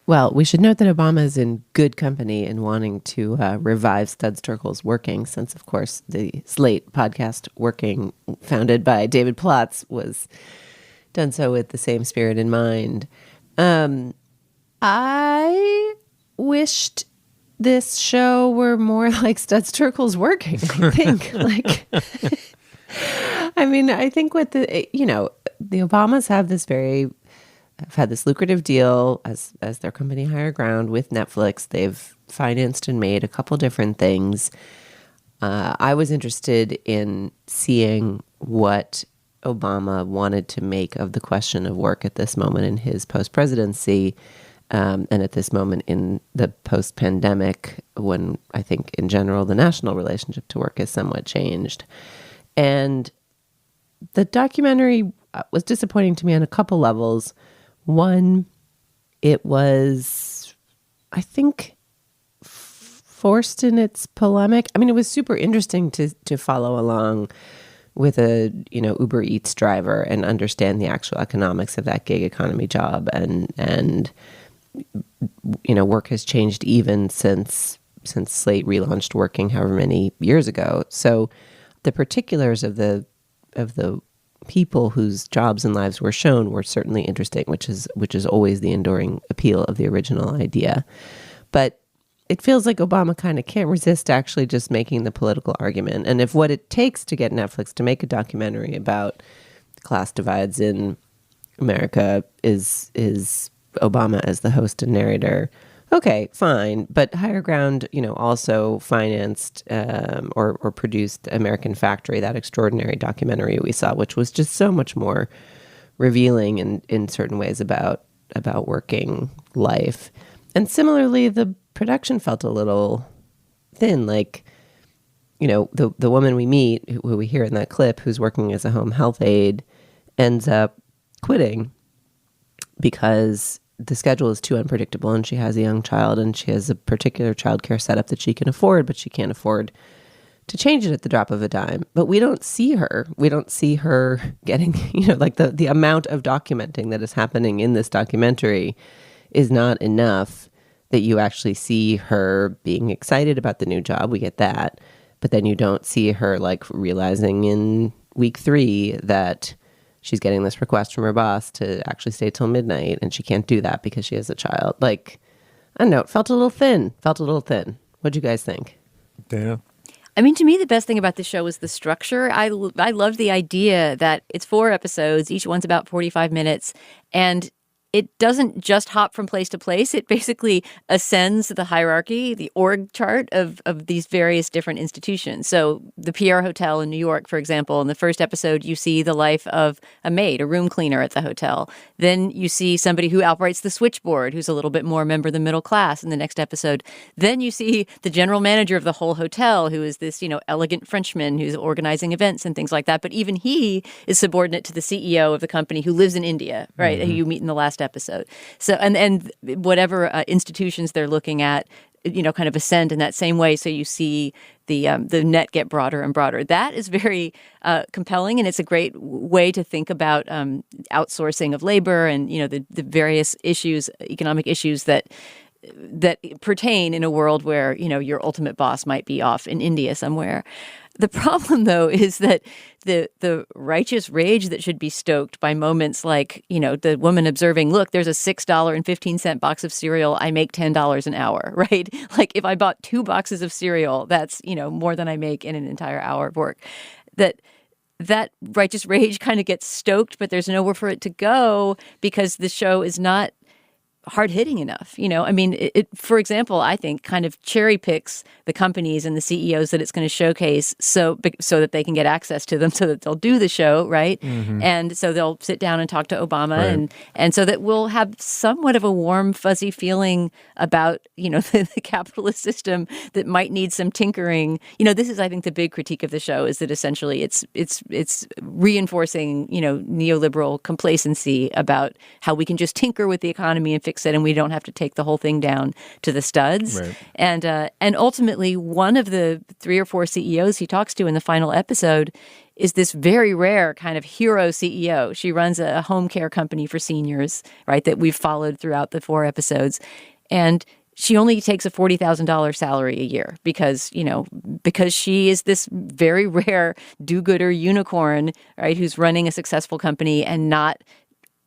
Well, we should note that Obama is in good company in wanting to revive Studs Turkel's Working, since, of course, the Slate podcast Working, founded by David Plotz, was done so with the same spirit in mind. I wished this show were more like Studs Turkel's working, I think. I think what the Obamas have had this lucrative deal as their company Higher Ground with Netflix. They've financed and made a couple different things. I was interested in seeing what Obama wanted to make of the question of work at this moment in his post-presidency, and at this moment in the post-pandemic, when I think in general the national relationship to work has somewhat changed. And the documentary was disappointing to me on a couple levels. One, it was, I think, forced in its polemic. I mean, it was super interesting to follow along with a Uber Eats driver and understand the actual economics of that gig economy job, and work has changed even since Slate relaunched working however many years ago. So the particulars of the people whose jobs and lives were shown were certainly interesting, which is always the enduring appeal of the original idea. But it feels like Obama kind of can't resist actually just making the political argument. And if what it takes to get Netflix to make a documentary about class divides in America is Obama as the host and narrator, okay, fine. But Higher Ground, also financed or produced American Factory, that extraordinary documentary we saw, which was just so much more revealing in certain ways about working life. And similarly, the production felt a little thin. Like, the woman we meet, who we hear in that clip, who's working as a home health aide, ends up quitting because the schedule is too unpredictable, and she has a young child, and she has a particular childcare setup that she can afford, but she can't afford to change it at the drop of a dime. But we don't see her. We don't see her getting, the amount of documenting that is happening in this documentary is not enough that you actually see her being excited about the new job. We get that. But then you don't see her realizing in week 3 that she's getting this request from her boss to actually stay till midnight, and she can't do that because she has a child. I don't know, it felt a little thin. What'd you guys think? Dana? I mean, to me, the best thing about the show was the structure. I love the idea that it's 4 episodes, each one's about 45 minutes, and it doesn't just hop from place to place. It basically ascends the hierarchy, the org chart of these various different institutions. So the PR Hotel in New York, for example, in the first episode, you see the life of a maid, a room cleaner at the hotel. Then you see somebody who operates the switchboard, who's a little bit more a member of the middle class in the next episode. Then you see the general manager of the whole hotel, who is this, elegant Frenchman who's organizing events and things like that. But even he is subordinate to the CEO of the company, who lives in India, right? Mm-hmm. Who you meet in the last episode. So, and whatever institutions they're looking at, kind of ascend in that same way. So you see the net get broader and broader. That is very compelling, and it's a great way to think about outsourcing of labor and, the various issues, economic issues that pertain in a world where, your ultimate boss might be off in India somewhere. The problem, though, is that the righteous rage that should be stoked by moments like, the woman observing, look, there's a $6.15 box of cereal. I make $10 an hour, right? Like if I bought 2 boxes of cereal, that's, more than I make in an entire hour of work. That righteous rage kind of gets stoked, but there's nowhere for it to go because the show is not hard-hitting enough. It, for example, I think kind of cherry picks the companies and the CEOs that it's going to showcase so that they can get access to them so that they'll do the show, right? Mm-hmm. And so they'll sit down and talk to Obama, right. and so that we'll have somewhat of a warm, fuzzy feeling about, the capitalist system that might need some tinkering. This is, I think, the big critique of the show is that essentially it's reinforcing, neoliberal complacency about how we can just tinker with the economy and fix it, and we don't have to take the whole thing down to the studs. Right. And ultimately, one of the 3 or 4 CEOs he talks to in the final episode is this very rare kind of hero CEO. She runs a home care company for seniors, right, that we've followed throughout the 4 episodes. And she only takes a $40,000 salary a year because she is this very rare do-gooder unicorn, right, who's running a successful company and not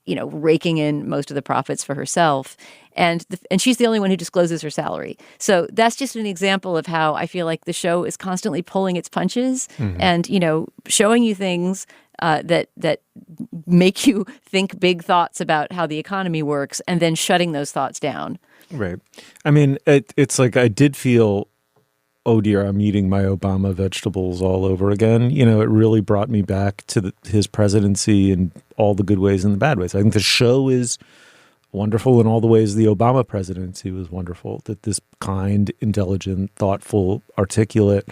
raking in most of the profits for herself. And she's the only one who discloses her salary. So that's just an example of how I feel like the show is constantly pulling its punches and, showing you things that make you think big thoughts about how the economy works and then shutting those thoughts down. Right. I mean, it's like I did feel, oh dear, I'm eating my Obama vegetables all over again. It really brought me back to his presidency in all the good ways and the bad ways. I think the show is wonderful in all the ways the Obama presidency was wonderful, that this kind, intelligent, thoughtful, articulate,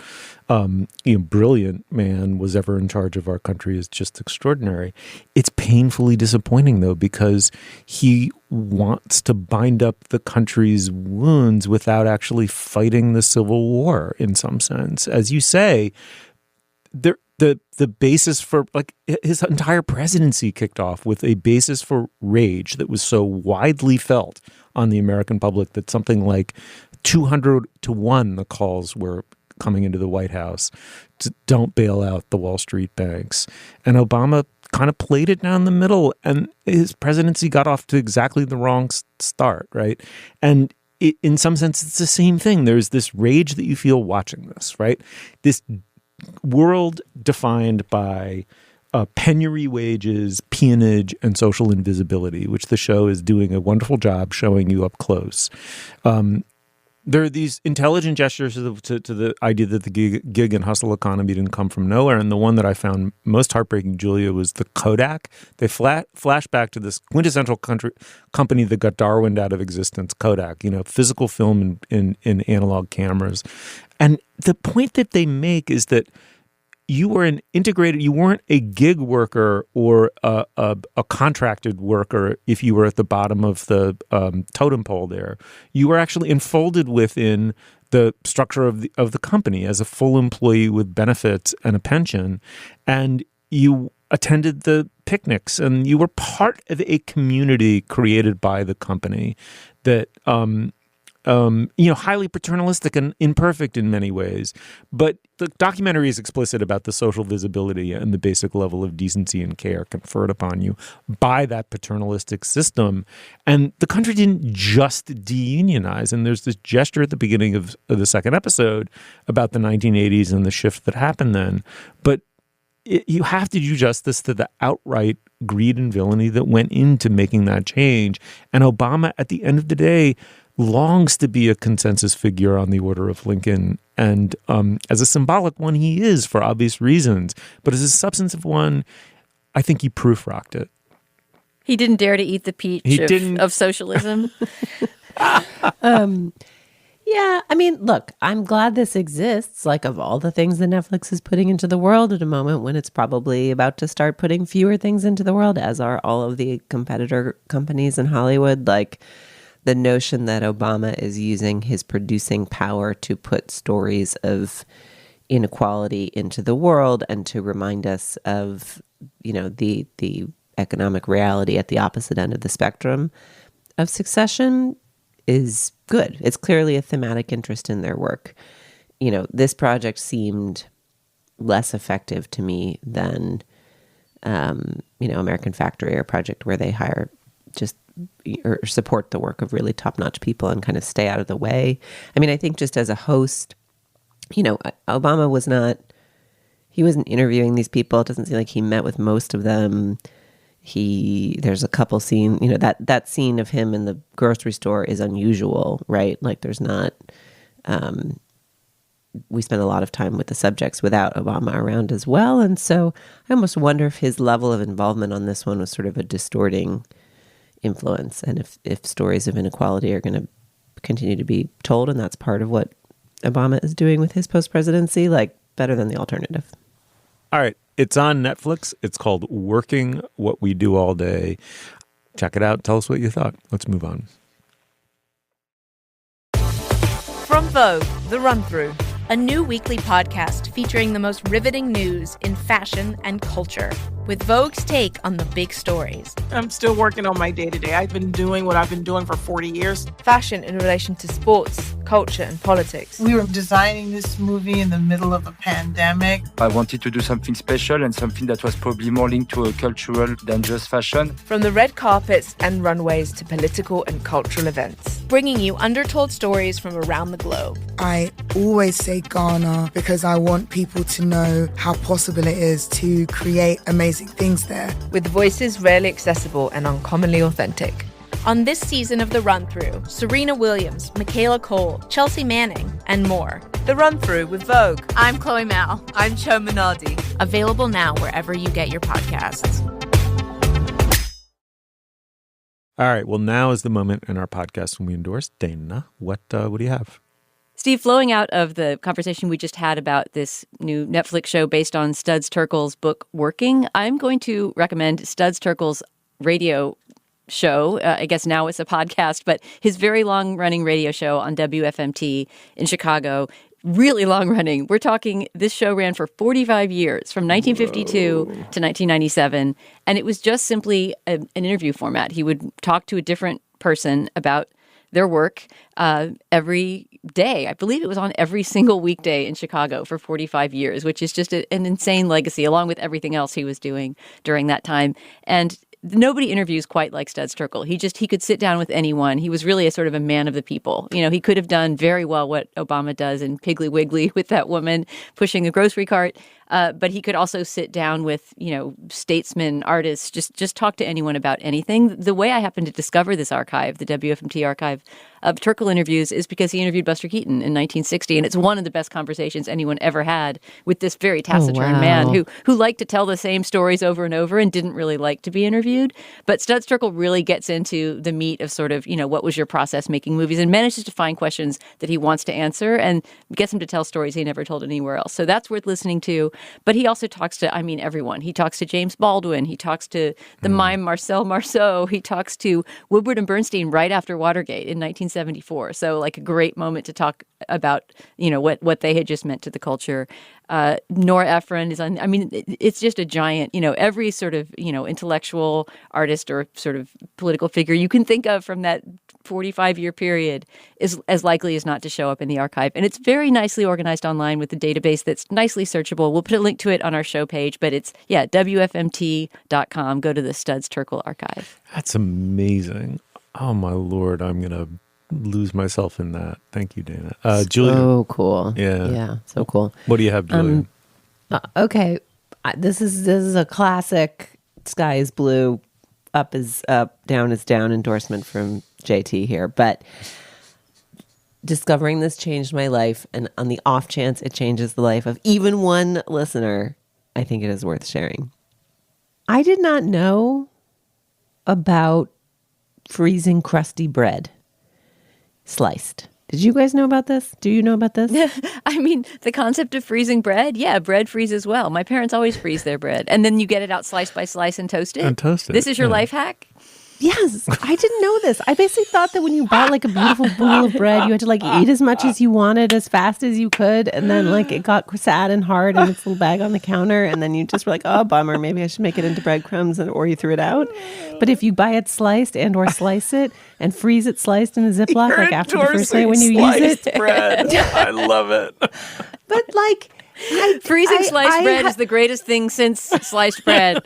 brilliant man was ever in charge of our country is just extraordinary. It's painfully disappointing, though, because he wants to bind up the country's wounds without actually fighting the Civil War in some sense. As you say, the basis for, like, his entire presidency kicked off with a basis for rage that was so widely felt on the American public that something like 200-1 the calls were coming into the White House to don't bail out the Wall Street banks. And Obama kind of played it down the middle, and his presidency got off to exactly the wrong start, right? And in some sense, it's the same thing. There's this rage that you feel watching this, right? This world defined by penury wages, peonage, and social invisibility, which the show is doing a wonderful job showing you up close. There are these intelligent gestures to the idea that the gig and hustle economy didn't come from nowhere. And the one that I found most heartbreaking, Julia, was the Kodak. They flash back to this quintessential company that got Darwined out of existence, Kodak, physical film in analog cameras. And the point that they make is that you weren't a gig worker or a contracted worker if you were at the bottom of the totem pole there. You were actually enfolded within the structure of the company as a full employee with benefits and a pension, and you attended the picnics and you were part of a community created by the company that highly paternalistic and imperfect in many ways. But the documentary is explicit about the social visibility and the basic level of decency and care conferred upon you by that paternalistic system. And the country didn't just deunionize. And there's this gesture at the beginning of the second episode about the 1980s and the shift that happened then. But you have to do justice to the outright greed and villainy that went into making that change. And Obama, at the end of the day, longs to be a consensus figure on the order of Lincoln. And as a symbolic one, he is for obvious reasons. But as a substantive one, I think he proof-rocked it. He didn't dare to eat the peach of socialism. Yeah, I mean, look, I'm glad this exists. Like, of all the things that Netflix is putting into the world at a moment when it's probably about to start putting fewer things into the world, as are all of the competitor companies in Hollywood, like the notion that Obama is using his producing power to put stories of inequality into the world and to remind us of, the economic reality at the opposite end of the spectrum of Succession is good. It's clearly a thematic interest in their work. This project seemed less effective to me than, American Factory, or a project where they hire or support the work of really top-notch people and kind of stay out of the way. I mean, I think just as a host, Obama he wasn't interviewing these people. It doesn't seem like he met with most of them. There's a couple scenes, that scene of him in the grocery store is unusual, right? Like there's not, we spend a lot of time with the subjects without Obama around as well. And so I almost wonder if his level of involvement on this one was sort of a distorting influence. And if stories of inequality are going to continue to be told, and that's part of what Obama is doing with his post-presidency, like better than the alternative. All right. It's on Netflix. It's called Working What We Do All Day. Check it out. Tell us what you thought. Let's move on. From Vogue, The Run-Through, a new weekly podcast featuring the most riveting news in fashion and culture. with Vogue's take on the big stories. I'm still working on my day-to-day. I've been doing what I've been doing for 40 years. Fashion in relation to sports, culture, and politics. We were designing this movie in the middle of a pandemic. I wanted to do something special and something that was probably more linked to a cultural than just fashion. From the red carpets and runways to political and cultural events. Bringing you undertold stories from around the globe. I always say Ghana because I want people to know how possible it is to create amazing things there. With voices rarely accessible and uncommonly authentic. On this season of The Run-Through, Serena Williams, Michaela Cole, Chelsea Manning, and more. The Run-Through with Vogue. I'm Chloe Mal. I'm Cho Minardi. Available now wherever you get your podcasts. All right. Well, now is the moment in our podcast when we endorse. Dana, what do you have? Steve, flowing out of the conversation we just had about this new Netflix show based on Studs Turkel's book, Working, I'm going to recommend Studs Turkel's radio show. I guess now it's a podcast, but his very long-running radio show on WFMT in Chicago. Really long-running. We're talking, this show ran for 45 years, from 1952 to 1997, and it was just simply an interview format. He would talk to a different person about their work every day. I believe it was on every single weekday in Chicago for 45 years, which is just an insane legacy, along with everything else he was doing during that time. And nobody interviews quite like Studs Turkel. He could sit down with anyone. He was really a sort of a man of the people. You know, he could have done very well what Obama does in Piggly Wiggly with that woman pushing a grocery cart. But he could also sit down with, statesmen, artists, just talk to anyone about anything. The way I happened to discover this archive, the WFMT archive of Terkel interviews, is because he interviewed Buster Keaton in 1960. And it's one of the best conversations anyone ever had with this very taciturn man who liked to tell the same stories over and over and didn't really like to be interviewed. But Studs Turkel really gets into the meat of sort of, what was your process making movies, and manages to find questions that he wants to answer and gets him to tell stories he never told anywhere else. So that's worth listening to. But he also talks to, everyone. He talks to James Baldwin. He talks to the mime Marcel Marceau. He talks to Woodward and Bernstein right after Watergate in 1974. So like a great moment to talk about, what they had just meant to the culture. Nora Ephron is on, it's just a giant, every sort of, intellectual artist or sort of political figure you can think of from that 45-year period is as likely as not to show up in the archive. And it's very nicely organized online with a database that's nicely searchable. We'll put a link to it on our show page, but it's, WFMT.com. Go to the Studs Turkel archive. That's amazing. Oh, my Lord. I'm going to lose myself in that. Thank you, Dana. Julia. So cool. Yeah. So cool. What do you have, Julia? Okay. This is a classic sky is blue, up is up, down is down endorsement from JT here. But discovering this changed my life. And on the off chance it changes the life of even one listener, I think it is worth sharing. I did not know about freezing crusty bread sliced. Did you guys know about this? Do you know about this? The concept of freezing bread, bread freezes well. My parents always freeze their bread. And then you get it out slice by slice and toast it. This is your life hack? Yes, I didn't know this. I basically thought that when you bought like a beautiful bowl of bread, you had to like eat as much as you wanted as fast as you could. And then like it got sad and hard in its little bag on the counter. And then you just were like, oh, bummer. Maybe I should make it into breadcrumbs, or you threw it out. But if you buy it sliced and or slice it and freeze it sliced in a Ziploc, You're like after the first day when you use it. Bread. I love it. But like freezing sliced bread is the greatest thing since sliced bread.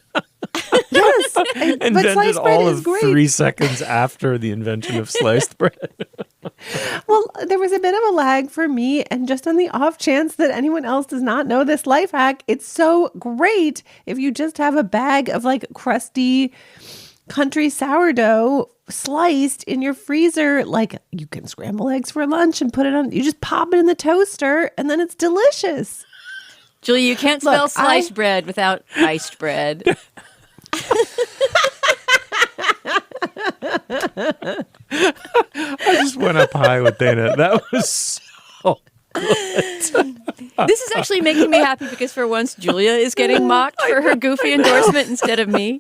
Yes, but Invented sliced bread all is of great. 3 seconds after the invention of sliced bread. Well, there was a bit of a lag for me, and just on the off chance that anyone else does not know this life hack, it's so great if you just have a bag of like crusty country sourdough sliced in your freezer. Like you can scramble eggs for lunch and put it on, you just pop it in the toaster and then it's delicious. Julia, you can't spell sliced bread without iced bread. I just went up high with Dana. That was so good. This is actually making me happy because for once Julia is getting mocked for her goofy endorsement instead of me.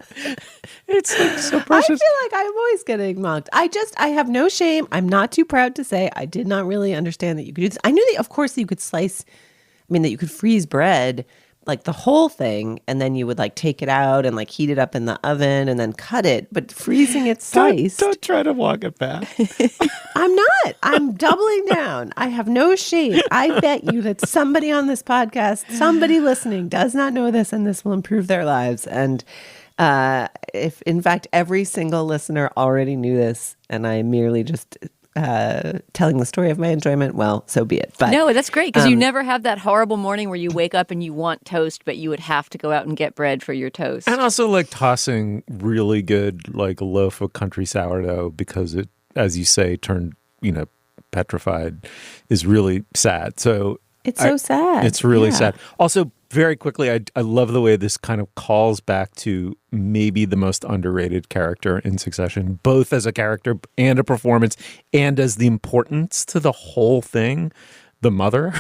It's like so precious. I feel like I'm always getting mocked. I have no shame. I'm not too proud to say I did not really understand that you could do this. I knew that, of course, that you could that you could freeze bread, like the whole thing, and then you would like take it out and like heat it up in the oven and then cut it, but freezing it sliced. Don't try to walk it back. I'm not. I'm doubling down. I have no shame. I bet you that somebody on this podcast, somebody listening, does not know this, and this will improve their lives. And if, in fact, every single listener already knew this, and I am merely just telling the story of my enjoyment, well, so be it. But no, that's great, because you never have that horrible morning where you wake up and you want toast, but you would have to go out and get bread for your toast. And also like tossing really good like a loaf of country sourdough because it, as you say, turned, petrified is really sad. So it's so sad. It's really sad. Also, very quickly, I love the way this kind of calls back to maybe the most underrated character in Succession, both as a character and a performance, and as the importance to the whole thing. The mother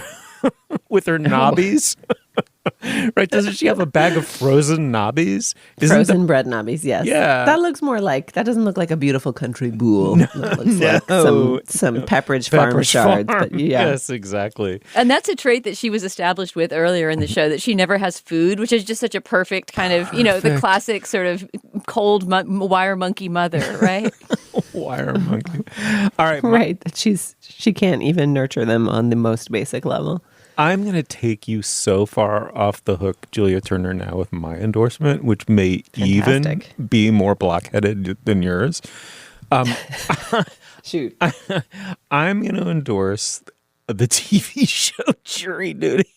with her knobbies. Right? Doesn't she have a bag of frozen knobbies? Frozen bread knobbies, yes. Yeah. That doesn't look like a beautiful country boule. That looks like some Pepperidge Farm shards. But yeah. Yes, exactly. And that's a trait that she was established with earlier in the show, that she never has food, which is just such a perfect kind of, the classic sort of cold wire monkey mother, right? Wire monkey. All right. Right. She can't even nurture them on the most basic level. I'm going to take you so far off the hook, Julia Turner, now with my endorsement, which may even be more blockheaded than yours. Shoot. I'm going to endorse the TV show Jury Duty.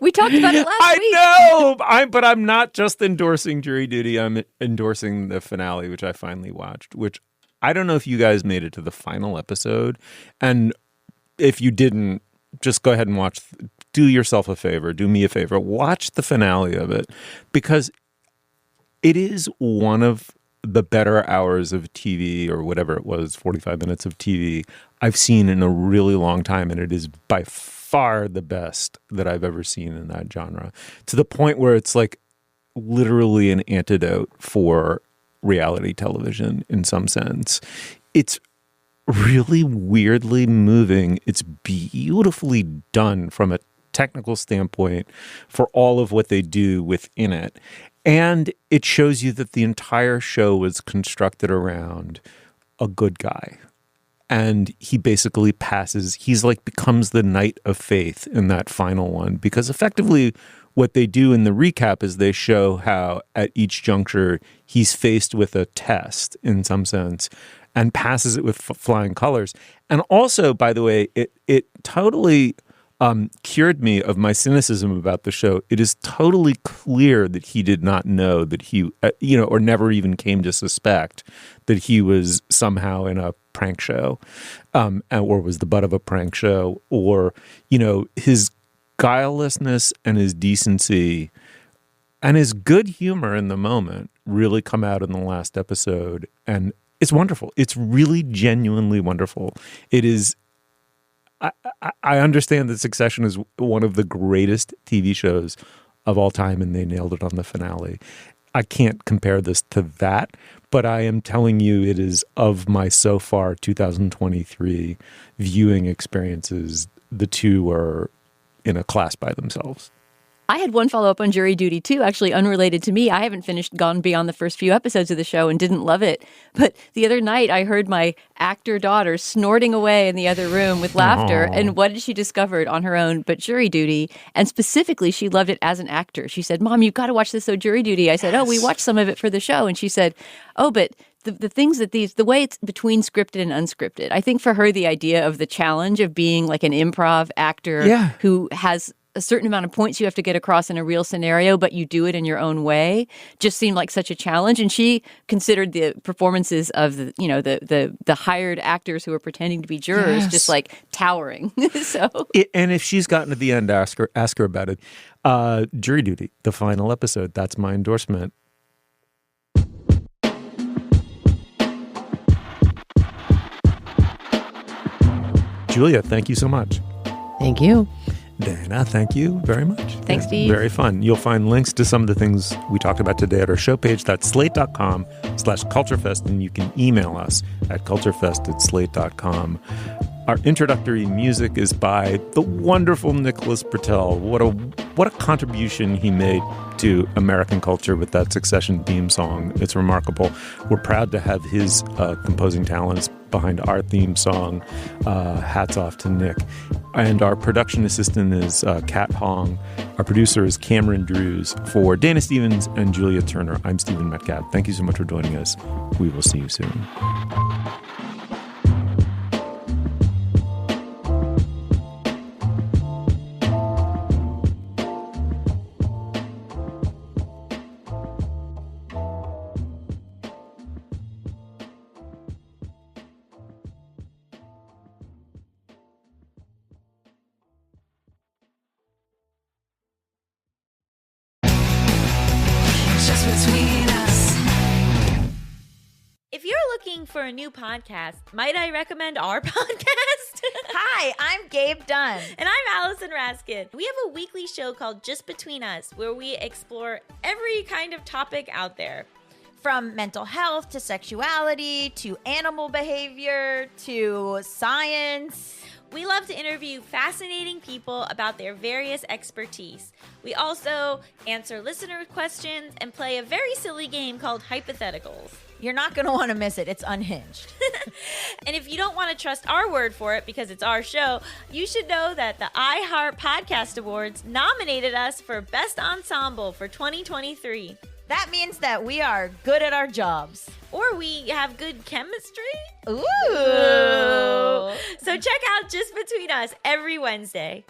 We talked about it last week. I know, but I'm not just endorsing Jury Duty. I'm endorsing the finale, which I finally watched, which I don't know if you guys made it to the final episode. And if you didn't, just go ahead and watch. Do yourself a favor. Do me a favor. Watch the finale of it, because it is one of the better hours of TV, or whatever it was, 45 minutes of TV I've seen in a really long time. And it is by far the best that I've ever seen in that genre, to the point where it's like literally an antidote for reality television in some sense. It's really weirdly moving. It's beautifully done from a technical standpoint for all of what they do within it. And it shows you that the entire show was constructed around a good guy. And he basically becomes the knight of faith in that final one, because effectively what they do in the recap is they show how at each juncture he's faced with a test in some sense, and passes it with flying colors. And also, by the way, it totally cured me of my cynicism about the show. It is totally clear that he did not know that he, or never even came to suspect that he was somehow in a prank show, or was the butt of a prank show, or, his guilelessness and his decency and his good humor in the moment really come out in the last episode. And it's wonderful. It's really genuinely wonderful. It is. I understand that Succession is one of the greatest TV shows of all time, and they nailed it on the finale. I can't compare this to that, but I am telling you, it is, of my so far 2023 viewing experiences, the two are in a class by themselves. I had one follow-up on Jury Duty, too, actually unrelated to me. I haven't gone beyond the first few episodes of the show and didn't love it. But the other night, I heard my actor daughter snorting away in the other room with laughter. Aww. And what did she discover on her own but Jury Duty? And specifically, she loved it as an actor. She said, "Mom, you've got to watch this Jury Duty." I said, "Oh, we watched some of it for the show." And she said, "Oh, but the things that the way it's between scripted and unscripted." I think for her, the idea of the challenge of being like an improv actor who has a certain amount of points you have to get across in a real scenario, but you do it in your own way, just seemed like such a challenge. And she considered the performances of the hired actors who were pretending to be jurors just like towering. And if she's gotten to the end, ask her about it. Jury Duty, the final episode. That's my endorsement. Julia, thank you so much. Thank you. Dana, thank you very much. Thanks, Steve. Very fun. You'll find links to some of the things we talked about today at our show page. That's slate.com/culturefest. And you can email us at culturefest@slate.com. Our introductory music is by the wonderful Nicholas Britell. What a contribution he made to American culture with that Succession theme song. It's remarkable. We're proud to have his composing talents behind our theme song. Hats off to Nick. And our production assistant is Kat Hong. Our producer is Cameron Drews. For Dana Stevens and Julia Turner, I'm Stephen Metcalf. Thank you so much for joining us. We will see you soon. If you're looking for a new podcast, might I recommend our podcast? Hi, I'm Gabe Dunn. And I'm Allison Raskin. We have a weekly show called Just Between Us, where we explore every kind of topic out there. From mental health to sexuality to animal behavior to science. We love to interview fascinating people about their various expertise. We also answer listener questions and play a very silly game called Hypotheticals. You're not going to want to miss it. It's unhinged. And if you don't want to trust our word for it because it's our show, you should know that the iHeart Podcast Awards nominated us for Best Ensemble for 2023. That means that we are good at our jobs. Or we have good chemistry. Ooh. So check out Just Between Us every Wednesday.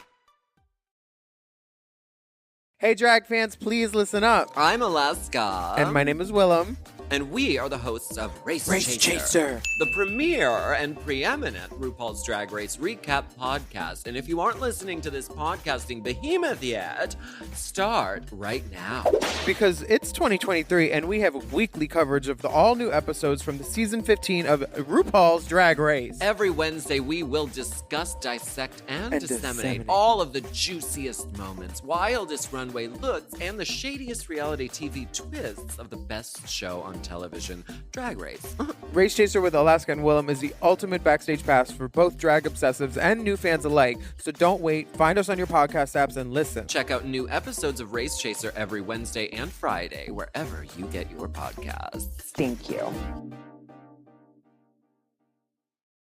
Hey, drag fans, please listen up. I'm Alaska. And my name is Willem. And we are the hosts of Race Chaser, the premier and preeminent RuPaul's Drag Race recap podcast. And if you aren't listening to this podcasting behemoth yet, start right now. Because it's 2023 and we have weekly coverage of the all-new episodes from the season 15 of RuPaul's Drag Race. Every Wednesday, we will discuss, dissect, and disseminate all of the juiciest moments, wildest runway looks, and the shadiest reality TV twists of the best show on television, Drag Race. Race Chaser with Alaska and Willem is the ultimate backstage pass for both drag obsessives and new fans alike. So don't wait. Find us on your podcast apps and listen. Check out new episodes of Race Chaser every Wednesday and Friday, wherever you get your podcasts. Thank you.